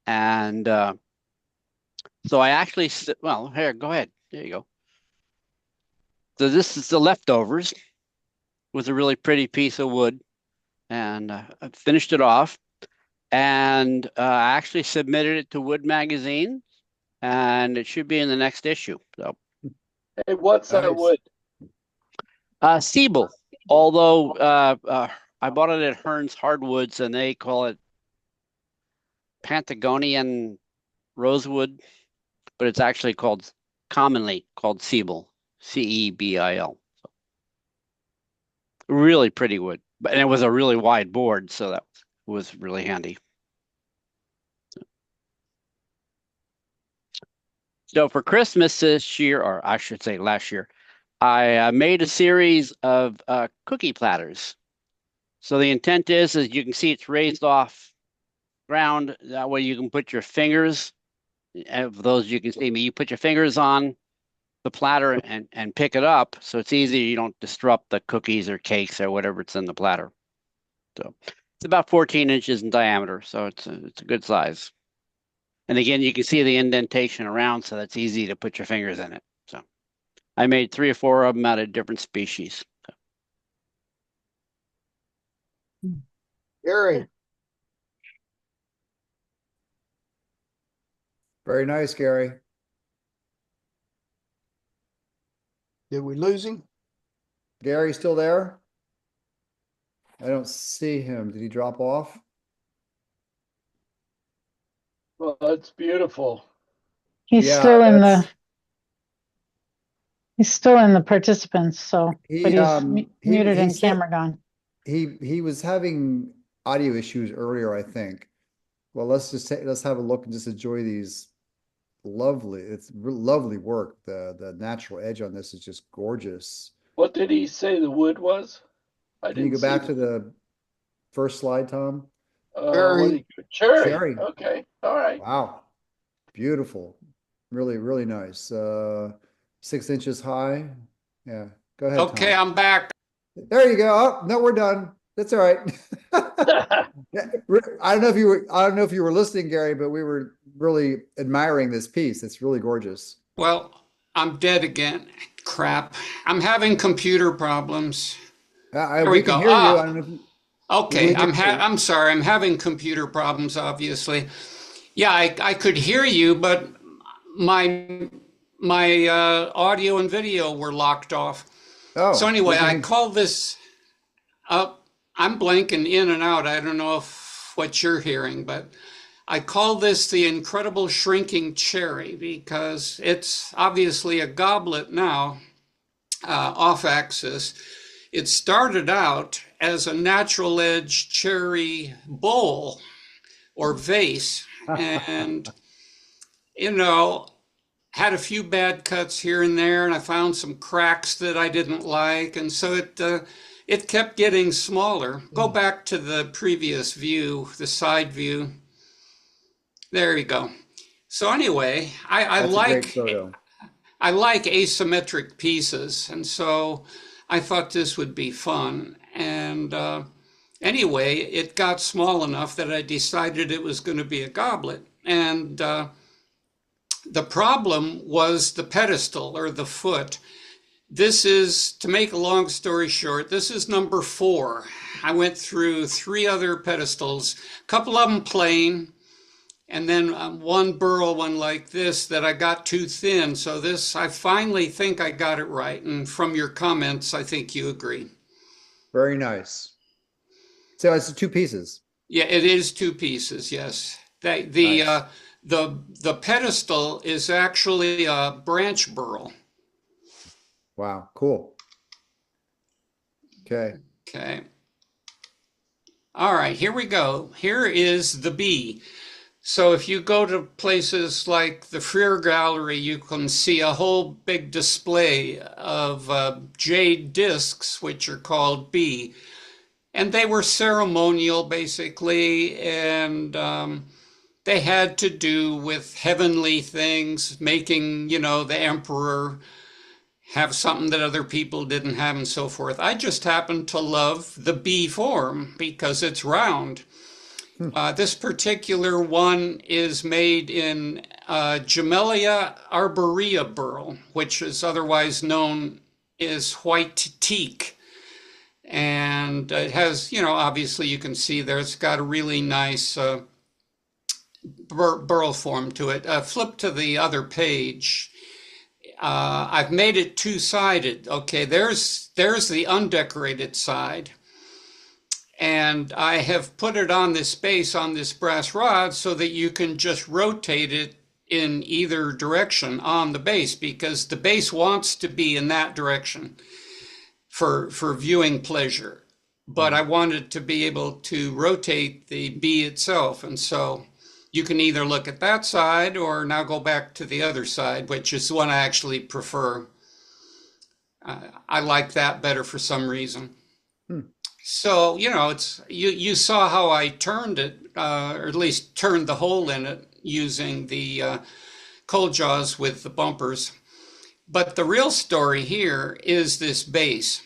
And so I actually, well, here, go ahead. There you go. So this is the leftovers with a really pretty piece of wood. And I finished it off. And I actually submitted it to Wood Magazine. And it should be in the next issue. So, Hey, what's that Nice. wood? Siebel, although I bought it at Hearn's Hardwoods and they call it Pantagonian rosewood, but it's actually commonly called Siebel, Cebil. So, really pretty wood, and it was a really wide board, so that was really handy. So for Christmas this year, or I should say last year, I made a series of cookie platters. So the intent is you can see it's raised off ground. That way you can put your fingers, and for those you can see me, you put your fingers on the platter and pick it up. So it's easy. You don't disrupt the cookies or cakes or whatever it's in the platter. So it's about 14 inches in diameter. So it's a good size. And again, you can see the indentation around, so that's easy to put your fingers in it. So I made 3 or 4 of them out of different species. Gary, Very nice, Gary. did we lose him? Gary still there? I don't see him. Did he drop off? Well, that's beautiful. He's Yeah, still in that's- the He's still in the participants, so, but He, he's muted he and said camera gone. he was having audio issues earlier, I think. Well, let's have a look and just enjoy these lovely, lovely work. The natural edge on this is just gorgeous. What did he say the wood was? I Can you didn't go back see to the first slide, Tom? what cherry. Cherry. Okay. All right. Wow. Beautiful. Really, really nice. 6 inches high. Yeah. Go ahead, Okay, Tom. I'm back. There you go. Oh, no, we're done. That's all right. Yeah, I don't know if you were listening, Gary, but we were really admiring this piece. It's really gorgeous. Well, I'm dead again. Crap. I'm having computer problems. There we We can go. hear you. I don't know if you Okay, really need to. I'm sorry. I'm having computer problems, obviously. Yeah, I could hear you, but my audio and video were locked off. Oh, So anyway, we I can- call this up. I'm blanking in and out. I don't know if what you're hearing, but I call this the incredible shrinking cherry because it's obviously a goblet now, off axis. It started out as a natural edge cherry bowl or vase, and had a few bad cuts here and there, and I found some cracks that I didn't like, and so it kept getting smaller. Go back to the previous view, the side view. There you go. So anyway, I That's a like great photo. I like asymmetric pieces, and so I thought this would be fun. And anyway, it got small enough that I decided it was going to be a goblet. And the problem was the pedestal or the foot. This is, to make a long story short, this is number 4. I went through 3 other pedestals, a couple of them plain, and then one burl one like this that I got too thin. So this, I finally think I got it right. And from your comments, I think you agree. Very nice. So it's 2 pieces. Yeah, it is 2 pieces. Yes. Nice. The pedestal is actually a branch burl. Wow, cool. Okay. Okay. All right, here we go. Here is the B. So if you go to places like the Freer Gallery, you can see a whole big display of jade discs, which are called B. And they were ceremonial, basically, and they had to do with heavenly things, making, the emperor have something that other people didn't have and so forth. I just happen to love the B form because it's round. This particular one is made in Jamelia arborea burl, which is otherwise known as white teak. And it has, obviously you can see there, it's got a really nice burl form to it. Flip to the other page. I've made it 2-sided. Okay, there's the undecorated side. And I have put it on this base on this brass rod so that you can just rotate it in either direction on the base, because the base wants to be in that direction for viewing pleasure. But I wanted to be able to rotate the B itself. And so you can either look at that side or now go back to the other side, which is the one I actually prefer. I like that better for some reason. So, it's you saw how I turned it, or at least turned the hole in it using the cold jaws with the bumpers. But the real story here is this base.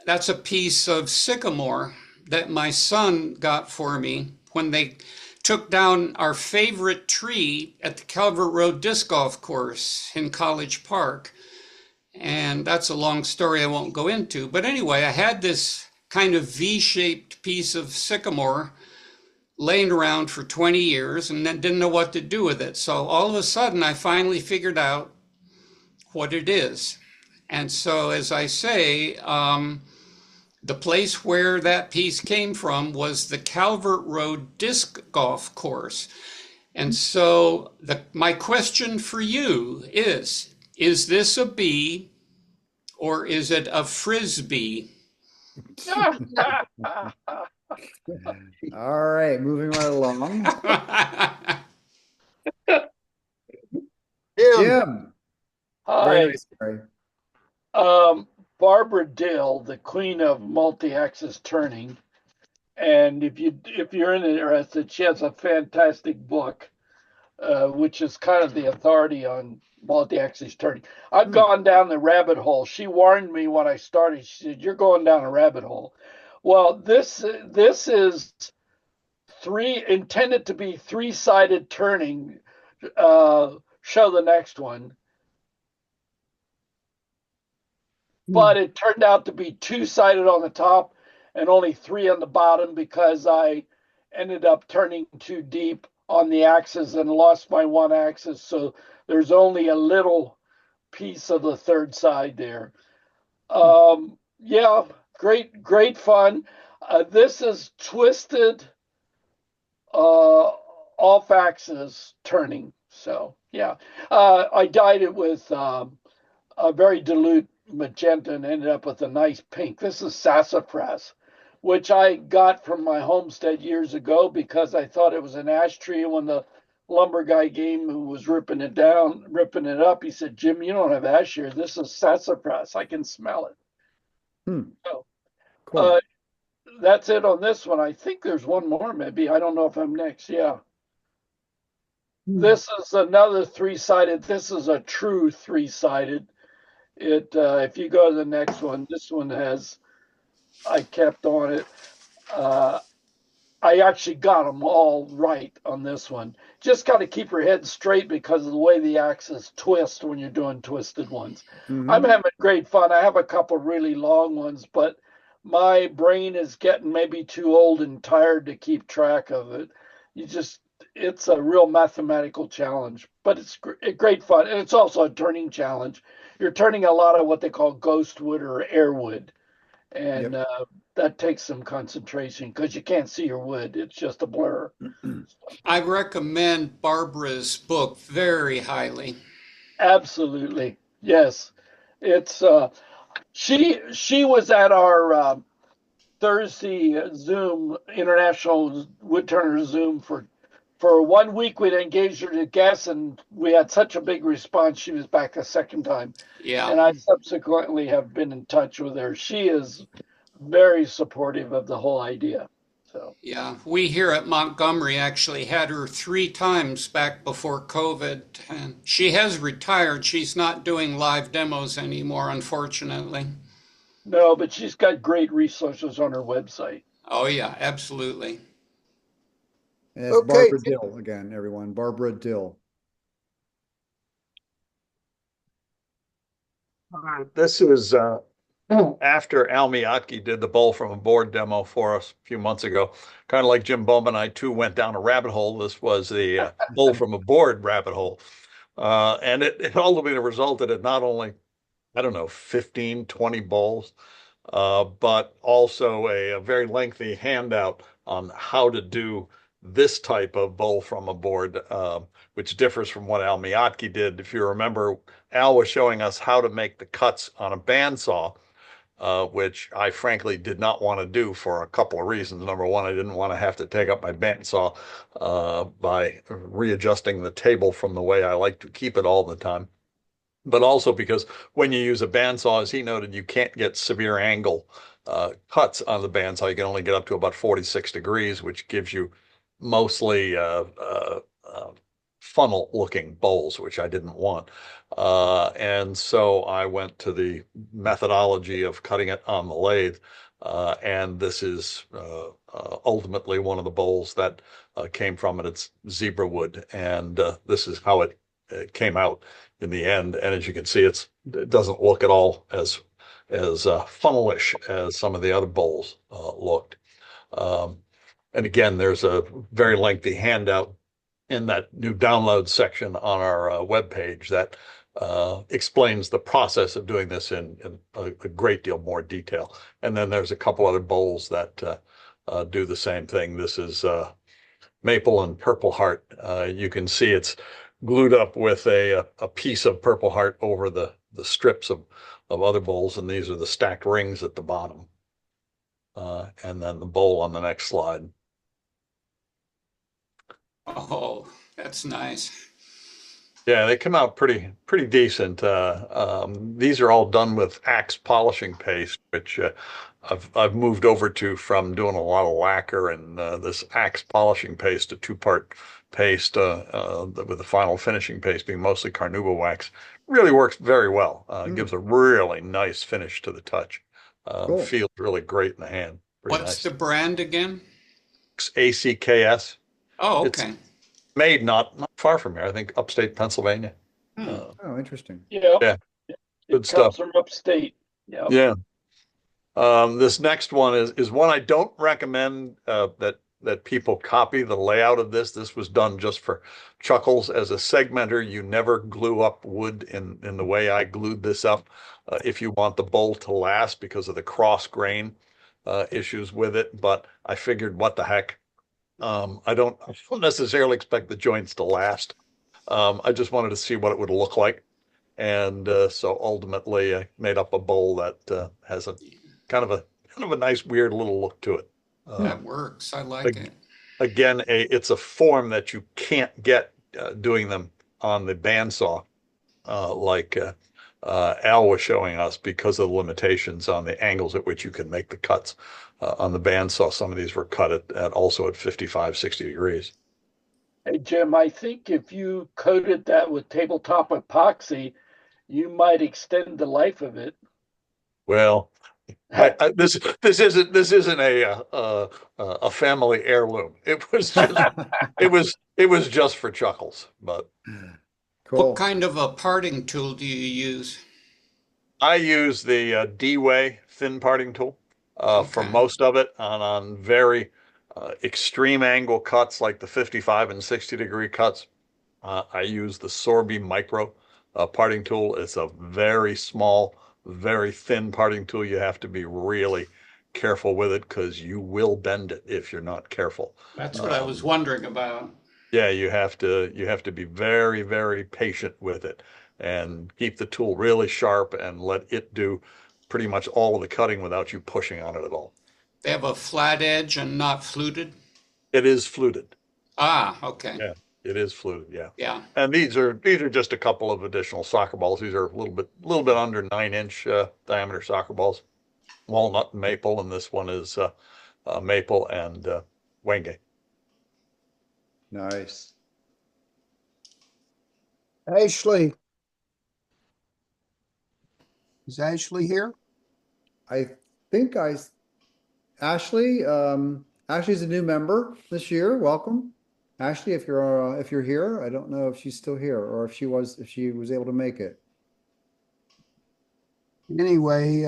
That's a piece of sycamore that my son got for me when they took down our favorite tree at the Calvert Road Disc Golf Course in College Park. And that's a long story I won't go into. But anyway, I had this kind of V-shaped piece of sycamore laying around for 20 years and then didn't know what to do with it. So all of a sudden, I finally figured out what it is. And so, as I say, the place where that piece came from was the Calvert Road Disc Golf Course. And so my question for you is this a B Or is it a frisbee? All right, moving right along. Jim. Very Hi. nice, Gary. Barbara Dill, the queen of multi-axis turning, and if you're interested, she has a fantastic book, which is kind of the authority on multi-axis turning. I've gone down the rabbit hole. She warned me when I started. She said, "You're going down a rabbit hole." Well, this is intended to be three-sided turning. Show the next one. But it turned out to be two-sided on the top and only three on the bottom because I ended up turning too deep on the axis and lost my one axis. So there's only a little piece of the third side there. Yeah, great fun. This is twisted off axis turning. So yeah, I dyed it with a very dilute magenta and ended up with a nice pink. This is sassafras, which I got from my homestead years ago because I thought it was an ash tree. When the lumber guy came who was ripping it up, he said, "Jim, you don't have ash here. This is sassafras. I can smell it." So, Cool. that's it on this one. I think there's one more, maybe. I don't know if I'm next. Yeah. This is another three-sided. This is a true three-sided. If you go to the next one, this one I kept on it. I actually got them all right on this one. Just got to keep your head straight because of the way the axes twist when you're doing twisted ones. I'm having great fun. I have a couple really long ones, but my brain is getting maybe too old and tired to keep track of it. It's a real mathematical challenge, but it's great fun. And it's also a turning challenge. You're turning a lot of what they call ghost wood or air wood. And that takes some concentration because you can't see your wood. It's just a blur. I recommend Barbara's book very highly. Absolutely. Yes. It's she was at our Thursday Zoom, International Woodturners Zoom for 1 week. We'd engaged her to guest, and we had such a big response. She was back a second time. Yeah. And I subsequently have been in touch with her. She is very supportive of the whole idea. So yeah, we here at Montgomery actually had her 3 times back before COVID, and she has retired. She's not doing live demos anymore, unfortunately. No, but she's got great resources on her website. Oh yeah, absolutely. And it's Barbara Dill again, everyone. Barbara Dill. This was after Al Miyake did the bowl from a board demo for us a few months ago. Kind of like Jim Bowman, I too went down a rabbit hole. This was the bowl from a board rabbit hole. And it ultimately resulted in not only, I don't know, 15, 20 bowls, but also a very lengthy handout on how to do this type of bowl from a board, which differs from what Al Miyake did. If you remember, Al was showing us how to make the cuts on a bandsaw, which I frankly did not want to do for a couple of reasons. Number one, I didn't want to have to take up my bandsaw by readjusting the table from the way I like to keep it all the time. But also because when you use a bandsaw, as he noted, you can't get severe angle cuts on the bandsaw. You can only get up to about 46 degrees, which gives you mostly funnel looking bowls, which I didn't want. And so I went to the methodology of cutting it on the lathe. And this is ultimately one of the bowls that came from it. It's zebra wood. And this is how it came out in the end. And as you can see, it doesn't look at all as funnelish as some of the other bowls looked. And again, there's a very lengthy handout in that new download section on our webpage that explains the process of doing this in a great deal more detail. And then there's a couple other bowls that do the same thing. This is Maple and Purple Heart. You can see it's glued up with a piece of Purple Heart over the strips of of other bowls, and these are the stacked rings at the bottom. And then the bowl on the next slide. Oh, that's nice. Yeah, they come out pretty decent. These are all done with Axe polishing paste, which I've moved over to from doing a lot of lacquer, and this Axe polishing paste, a two-part paste with the final finishing paste being mostly carnauba wax, really works very well. Gives a really nice finish to the touch. Cool. Feels really great in the hand. Pretty What's nice. the brand again? ACKS. Oh, It's okay. made not far from here, I think upstate Pennsylvania. Oh, interesting. Yeah. Yeah. It Good comes stuff. from upstate. Yeah. Yeah. This next one is one I don't recommend that people copy the layout of this. This was done just for chuckles. As a segmenter, you never glue up wood in the way I glued this up if you want the bowl to last because of the cross grain issues with it. But I figured, what the heck? I don't necessarily expect the joints to last. I just wanted to see what it would look like. And so ultimately I made up a bowl that has a kind of a nice, weird little look to it. That works. I like it. Again, it's a form that you can't get doing them on the bandsaw, like Al was showing us, because of the limitations on the angles at which you can make the cuts. On the bandsaw, some of these were cut at also at 55, 60 degrees. Hey, Jim, I think if you coated that with tabletop epoxy, you might extend the life of it. Well, this isn't a family heirloom. It was just it was just for chuckles. But Cool. What kind of a parting tool do you use? I use the D-Way thin parting tool for Okay. most of it. On very extreme angle cuts like the 55 and 60 degree cuts, I use the Sorby Micro parting tool. It's a very small, very thin parting tool. You have to be really careful with it because you will bend it if you're not careful. That's what I was wondering about. Yeah, you have to be very, very patient with it and keep the tool really sharp and let it do pretty much all of the cutting without you pushing on it at all. They have a flat edge and not fluted? It is fluted. Ah, okay. Yeah, it is fluted, yeah. Yeah. And these are just a couple of additional soccer balls. These are a little bit under 9-inch diameter soccer balls. Walnut and maple, and this one is maple and Wenge. Nice. Ashley. Is Ashley here? I think Ashley, Ashley's a new member this year. Welcome. Ashley, if you're here, I don't know if she's still here or if she was able to make it. Anyway,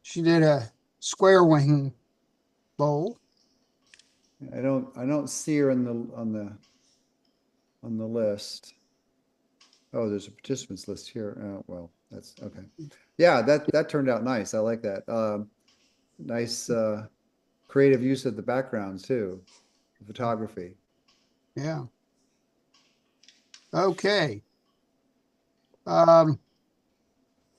she did a square wing bowl. I don't see her on the list. Oh, there's a participants list here. Well, that's okay. Yeah, that turned out nice. I like that. Nice creative use of the backgrounds too, the photography. Yeah. Okay.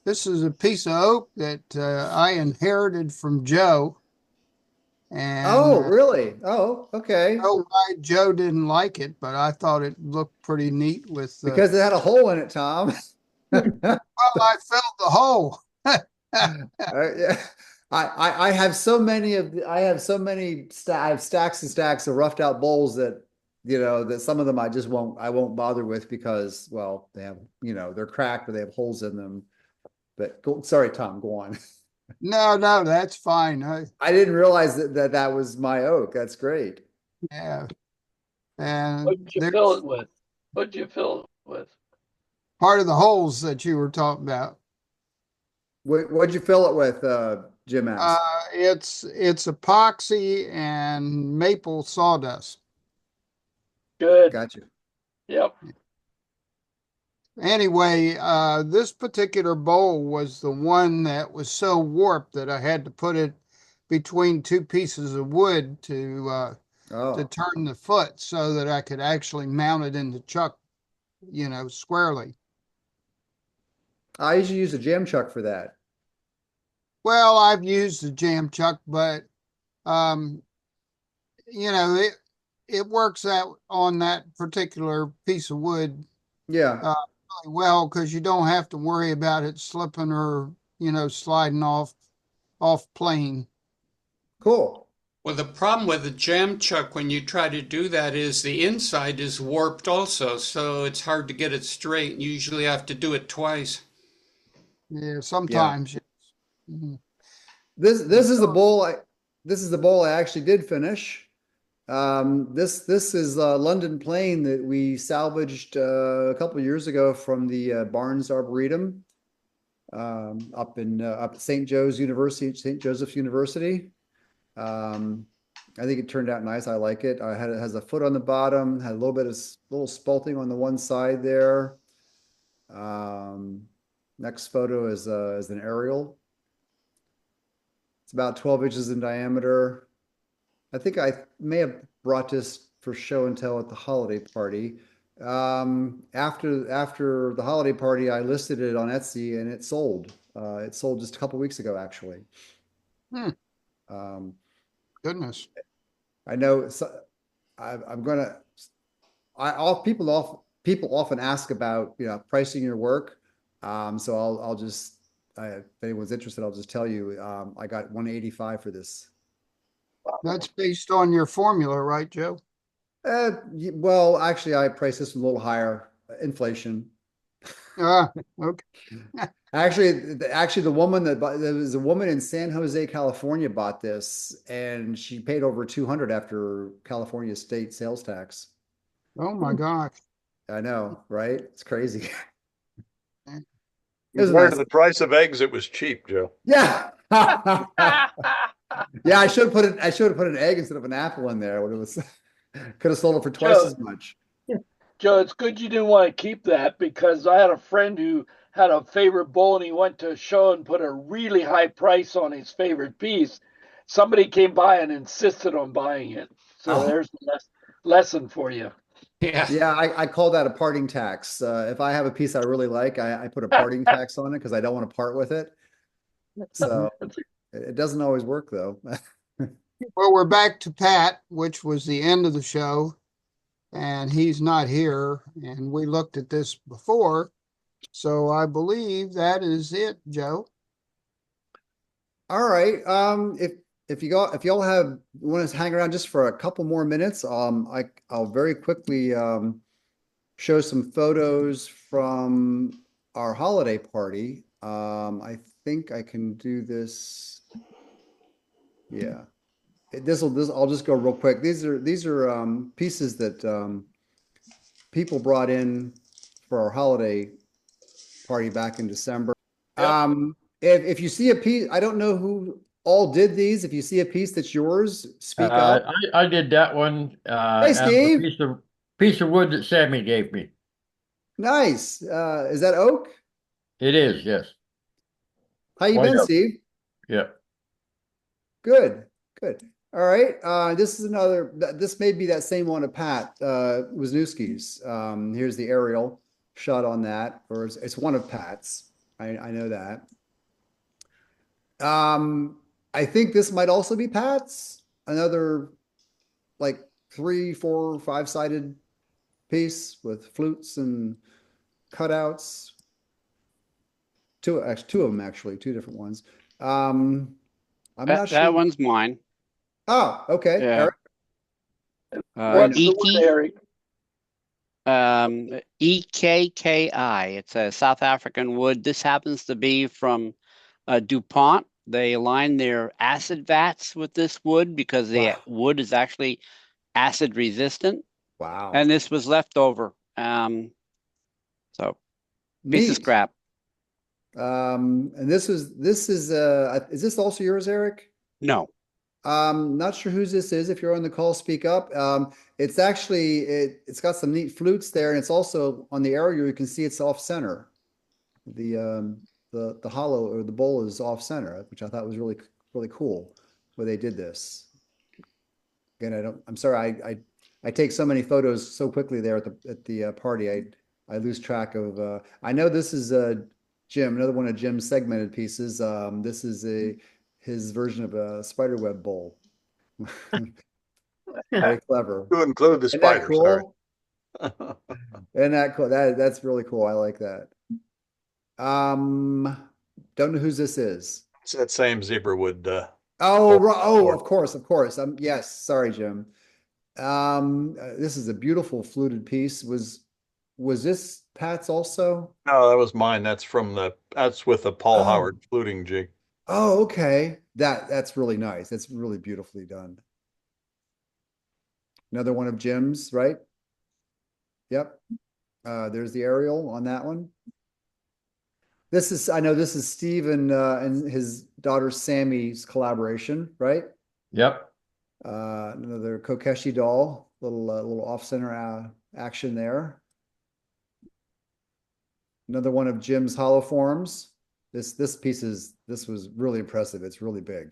This is a piece of oak that I inherited from Joe. And oh, really? Oh, okay. I don't know why Joe didn't like it, but I thought it looked pretty neat with because it had a hole in it, Tom. Well, I filled the hole. Yeah. I have so many I have stacks and stacks of roughed out bowls that that some of them I won't bother with because, well, they have, they're cracked or they have holes in them. But sorry, Tom, go on. No, that's fine. I didn't realize that was my oak. That's great. Yeah. And What'd you fill it with? What'd you fill it with? Part of the holes that you were talking about. What'd you fill it with, Jim asked? It's epoxy and maple sawdust. Good. Gotcha. Yep. Anyway, this particular bowl was the one that was so warped that I had to put it between two pieces of wood to turn the foot so that I could actually mount it in the chuck, squarely. I usually use a jam chuck for that. Well, I've used the jam chuck, but um, it works out on that particular piece of wood Yeah, really well because you don't have to worry about it slipping or sliding off plane. cool. Well, the problem with the jam chuck when you try to do that is the inside is warped also, so it's hard to get it straight. You usually have to do it twice. Yeah, Yeah. sometimes. Yes. Mhm. This is the bowl I actually did finish. This is a London plane that we salvaged a couple of years ago from the Barnes Arboretum up at St. Joseph's University. I think it turned out nice. I like it. It has a foot on the bottom, had a little bit of little spalting on the one side there. Next photo is an aerial. It's about 12 inches in diameter. I think I may have brought this for show and tell at the holiday party. After the holiday party, I listed it on Etsy and it sold. It sold just a couple weeks ago, actually. Hmm, Um, goodness. I know I'm gonna. All people often ask about pricing your work. So I'll just if anyone's interested, I'll just tell you. I got 185 for this. That's based on your formula, right, Joe? Well, actually, I priced this a little higher. Inflation. Okay. Actually, the woman there was a woman in San Jose, California, bought this, and she paid over 200 after California state sales tax. Oh my gosh. I know, right? It's crazy. It was a Compared to nice. the price of eggs, it was cheap, Joe. Yeah. Yeah, I should have put an egg instead of an apple in there when it was could have sold it for twice Joe, as much. Joe, it's good you didn't want to keep that because I had a friend who had a favorite bowl and he went to a show and put a really high price on his favorite piece. Somebody came by and insisted on buying it. So Oh, there's a lesson for you. Yeah. yeah, I call that a parting tax. If I have a piece I really like, I put a parting tax on it because I don't want to part with it. So it doesn't always work though. Well, we're back to Pat, which was the end of the show, and he's not here. And we looked at this before. So I believe that is it, Joe. All right. If y'all have want to hang around just for a couple more minutes, I'll very quickly show some photos from our holiday party. I think I can do this. Yeah. I'll just go real quick. These are pieces that people brought in for our holiday party back in December. Yep. If you see a piece, I don't know who all did these. If you see a piece that's yours, speak up. I did that one Hey, out of a Steve. piece of wood that Sammy gave me. Nice. Is that oak? It is, yes. How you White been, oak. Steve? Yeah. Good, good. All right. This is another. This may be that same one of Pat Wisniewski's. Here's the aerial shot on that, or it's one of Pat's. I know that. I think this might also be Pat's. Another like 3, 4, 5-sided piece with flutes and cutouts. Two of them actually, two different ones. I'm not sure. That one's mine. Oh, okay. Yeah. Eric. What's the Iki, word, Eric? EKKI. It's a South African wood. This happens to be from DuPont. They line their acid vats with this wood because the Wow. wood is actually acid resistant. Wow. And this was left over. So piece of Neat. scrap. And this is this also yours, Eric? No. Not sure whose this is. If you're on the call, speak up. It's actually it's got some neat flutes there, and it's also on the aerial. You can see it's off center. The hollow or the bowl is off center, which I thought was really cool where they did this. Again, I'm sorry. I take so many photos so quickly there at the party. I lose track of. I know this is Jim, another one of Jim's segmented pieces. This is his version of a spiderweb bowl. Very clever. To include the Isn't that spider, cool? sorry. Isn't that cool? That's really cool. I like that. Don't know whose this is. It's that same zebra wood. Of course, of course. Yes, sorry, Jim. This is a beautiful fluted piece. Was this Pat's also? No, that was mine. That's with the Paul Oh. Howard fluting jig. Oh, okay. That's really nice. That's really beautifully done. Another one of Jim's, right? Yep. There's the aerial on that one. I know this is Steve and his daughter Sammy's collaboration, right? Yep. Another Kokeshi doll, little off-center action there. Another one of Jim's hollow forms. This was really impressive. It's really big.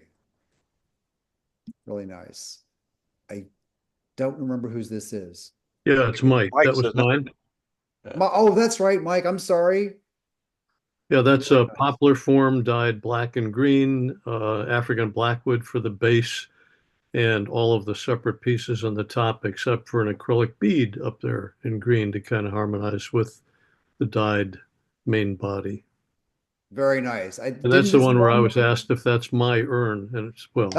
Really nice. I don't remember whose this is. Yeah, it's Mike. That Mike's, was isn't it? mine. Oh, that's right, Mike. I'm sorry. Yeah, that's Very a nice. poplar form dyed black and green, African blackwood for the base, and all of the separate pieces on the top, except for an acrylic bead up there in green to kind of harmonize with the dyed main body. Very nice. And that's the one where I was asked if that's my urn, and it's, well,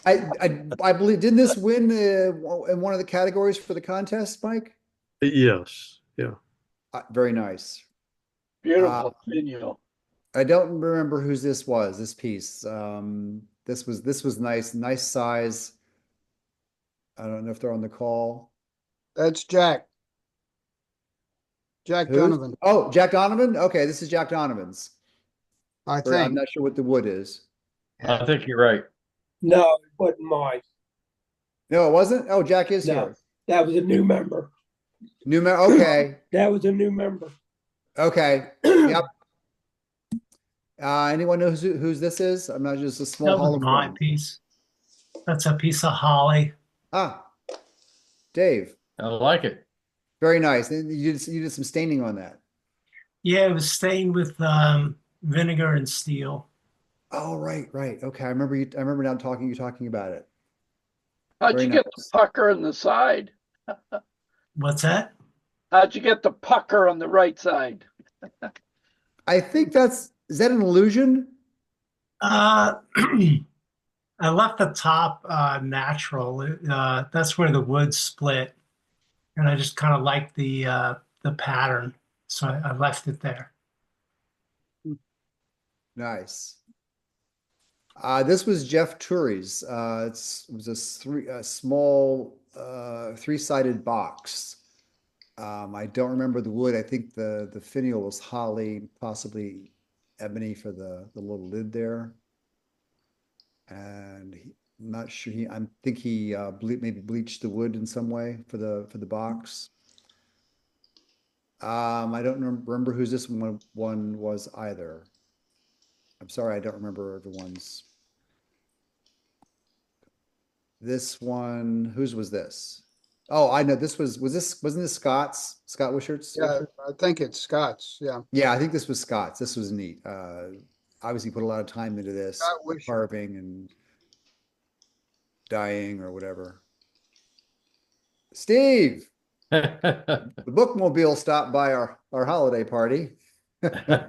I believe, didn't this win in one of the categories for the contest, Mike? yes, yeah. Very nice. Beautiful finial. I don't remember whose this was, this piece. This was nice size. I don't know if they're on the call. That's Jack. Jack Who? Donovan, Oh, Jack Donovan? Okay, this is Jack Donovan's. I I'm think. not sure what the wood is. I think you're right. No, it wasn't mine. No, it wasn't? Oh, Jack is No. here. That was a new member. Okay. That was a new member. Okay. Yep. Anyone knows whose this is? I'm not just a small That was hollow my form. piece. That's a piece of holly. Dave. I like it. Very nice. And you did some staining on that. Yeah, it was stained with vinegar and steel. Oh, right. Okay. I remember now you talking about it. How'd Very you get the nice. pucker on the side? What's that? How'd you get the pucker on the right side? I think is that an illusion? I left the top natural. That's where the wood split, and I just kind of liked the pattern, so I left it there. Nice. This was Jeff Turi's. It was a small three-sided box. I don't remember the wood. I think the finial was holly, possibly ebony for the little lid there. And I'm not sure. I think he maybe bleached the wood in some way for the box. I don't remember whose this one was either. I'm sorry, I don't remember everyone's. This one, whose was this? Oh, I know wasn't this Scott's? Scott Wishart's? Yeah, I think it's Scott's, yeah. Yeah, I think this was Scott's. This was neat. Obviously put a lot of time into this, Scott Wishart. carving and dyeing or whatever. Steve, the bookmobile stopped by our holiday party. Yeah,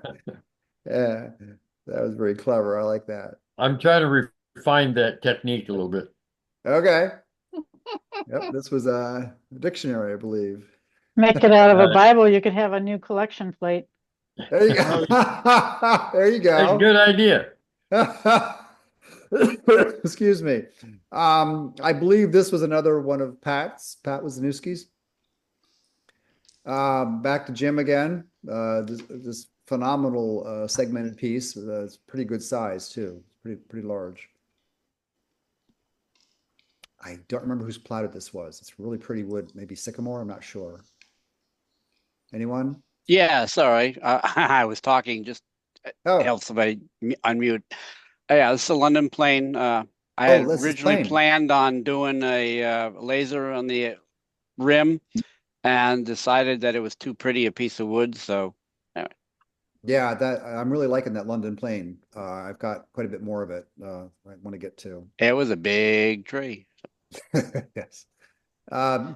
that was very clever. I like that. I'm trying to refine that technique a little bit. Okay. Yep, this was a dictionary, I believe. Make it out of a Bible, you could have a new collection plate. There you go. There you That's a go. good idea. Excuse me. I believe this was another one of Pat Wisniewski's. Back to Jim again. This phenomenal segmented piece. It's pretty good size too. Pretty large. I don't remember whose plaited this was. It's really pretty wood. Maybe sycamore. I'm not sure. Anyone? Yeah, sorry. I was talking, just help somebody unmute. Yeah, this is a London plane. I had originally planned on doing a laser on the rim and decided that it was too pretty a piece of wood. So anyway, Yeah, that I'm really liking that London plane. I've got quite a bit more of it. I want to get to. It was a big tree. Yes.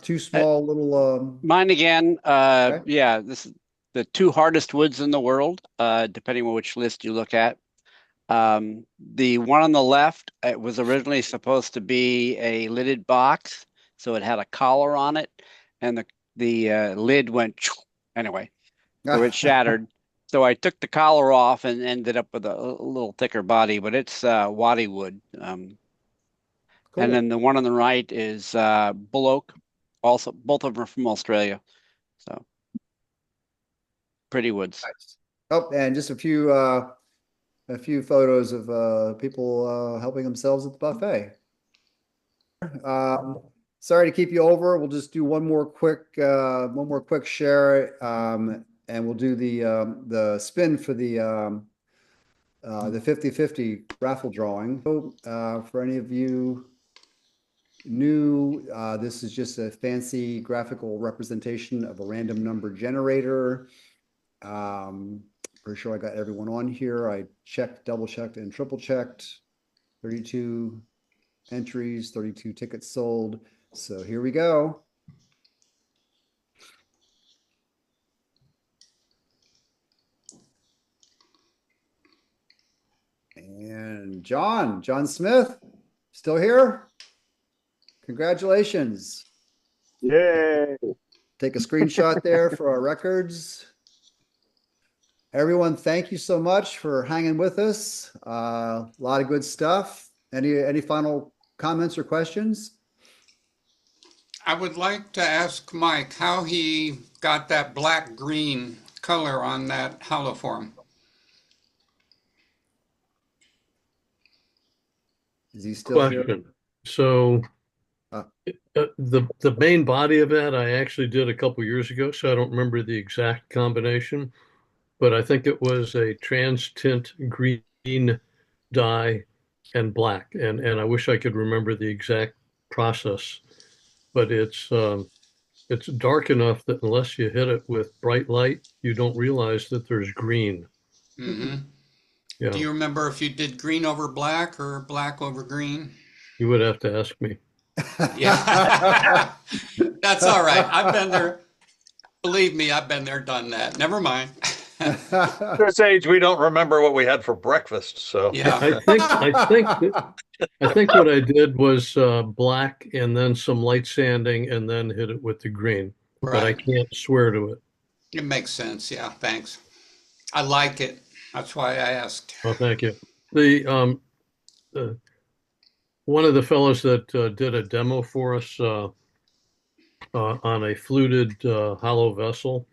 Two small little Mine again. okay. Yeah, this is the two hardest woods in the world, depending on which list you look at. The one on the left, it was originally supposed to be a lidded box, so it had a collar on it, and the lid went anyway, so it shattered. So I took the collar off and ended up with a little thicker body, but it's waddy wood. Cool. And then the one on the right is bull oak. Also, both of them are from Australia. So pretty woods. Nice. Oh, and just a few photos of people helping themselves at the buffet. Sorry to keep you over. We'll just do one more quick share, and we'll do the spin for the 50/50 raffle drawing. For any of you new, this is just a fancy graphical representation of a random number generator. Pretty sure I got everyone on here. I checked, double checked, and triple checked. 32 entries, 32 tickets sold. So here we go. And John Smith, still here? Congratulations. Yay. Take a screenshot there for our records. Everyone, thank you so much for hanging with us. A lot of good stuff. Any final comments or questions? I would like to ask Mike how he got that black-green color on that holoform. Is he still here? Question. So the main body of that I actually did a couple years ago, so I don't remember the exact combination, but I think it was a trans tint green dye and black, and I wish I could remember the exact process, but it's dark enough that unless you hit it with bright light, you don't realize that there's green. Mm-hmm. Yeah. Do you remember if you did green over black or black over green? You would have to ask me. Yeah, that's all right. I've been there. Believe me, I've been there, done that. Never mind. At this age, we don't remember what we had for breakfast. So Yeah. I think what I did was black and then some light sanding and then hit it with the green. But I Right. can't swear to it. It makes sense. Yeah, thanks. I like it. That's why I asked. Oh, thank you. The one of the fellows that did a demo for us on a fluted hollow vessel,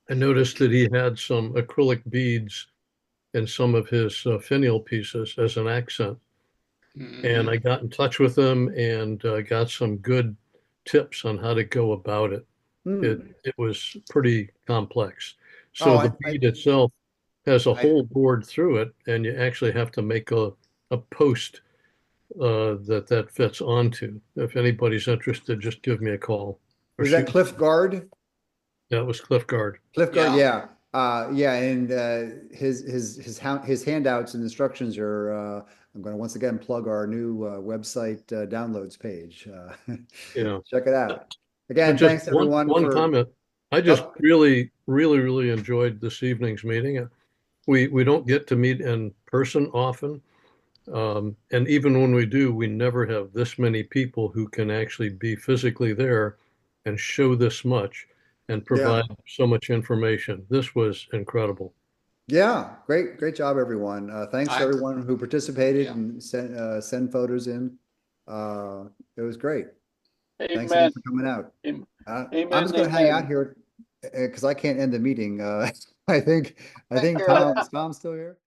I noticed that he had some acrylic beads in some of his finial pieces as an accent. And I got in touch with him and got some good tips on how to go about it. It was pretty complex. So the bead itself has a hole bored through it, and you actually have to make a post that fits onto. If anybody's interested, just give me a call. Was that Cliff Guard? That was Cliff Guard. Cliff Guard, yeah. Yeah, and his handouts and instructions are I'm going to once again plug our new website downloads page. Yeah. Check it out. Again, Just thanks everyone one for comment. I just really enjoyed this evening's meeting. We don't get to meet in person often. And even when we do, we never have this many people who can actually be physically there and show this much and provide so much information. This was incredible. Yeah, great job, everyone. Thanks to everyone who participated and send photos in. It was great. Amen. Thanks again for coming out. Amen. I'm just going to hang out here because I can't end the meeting. I think Tom's still here.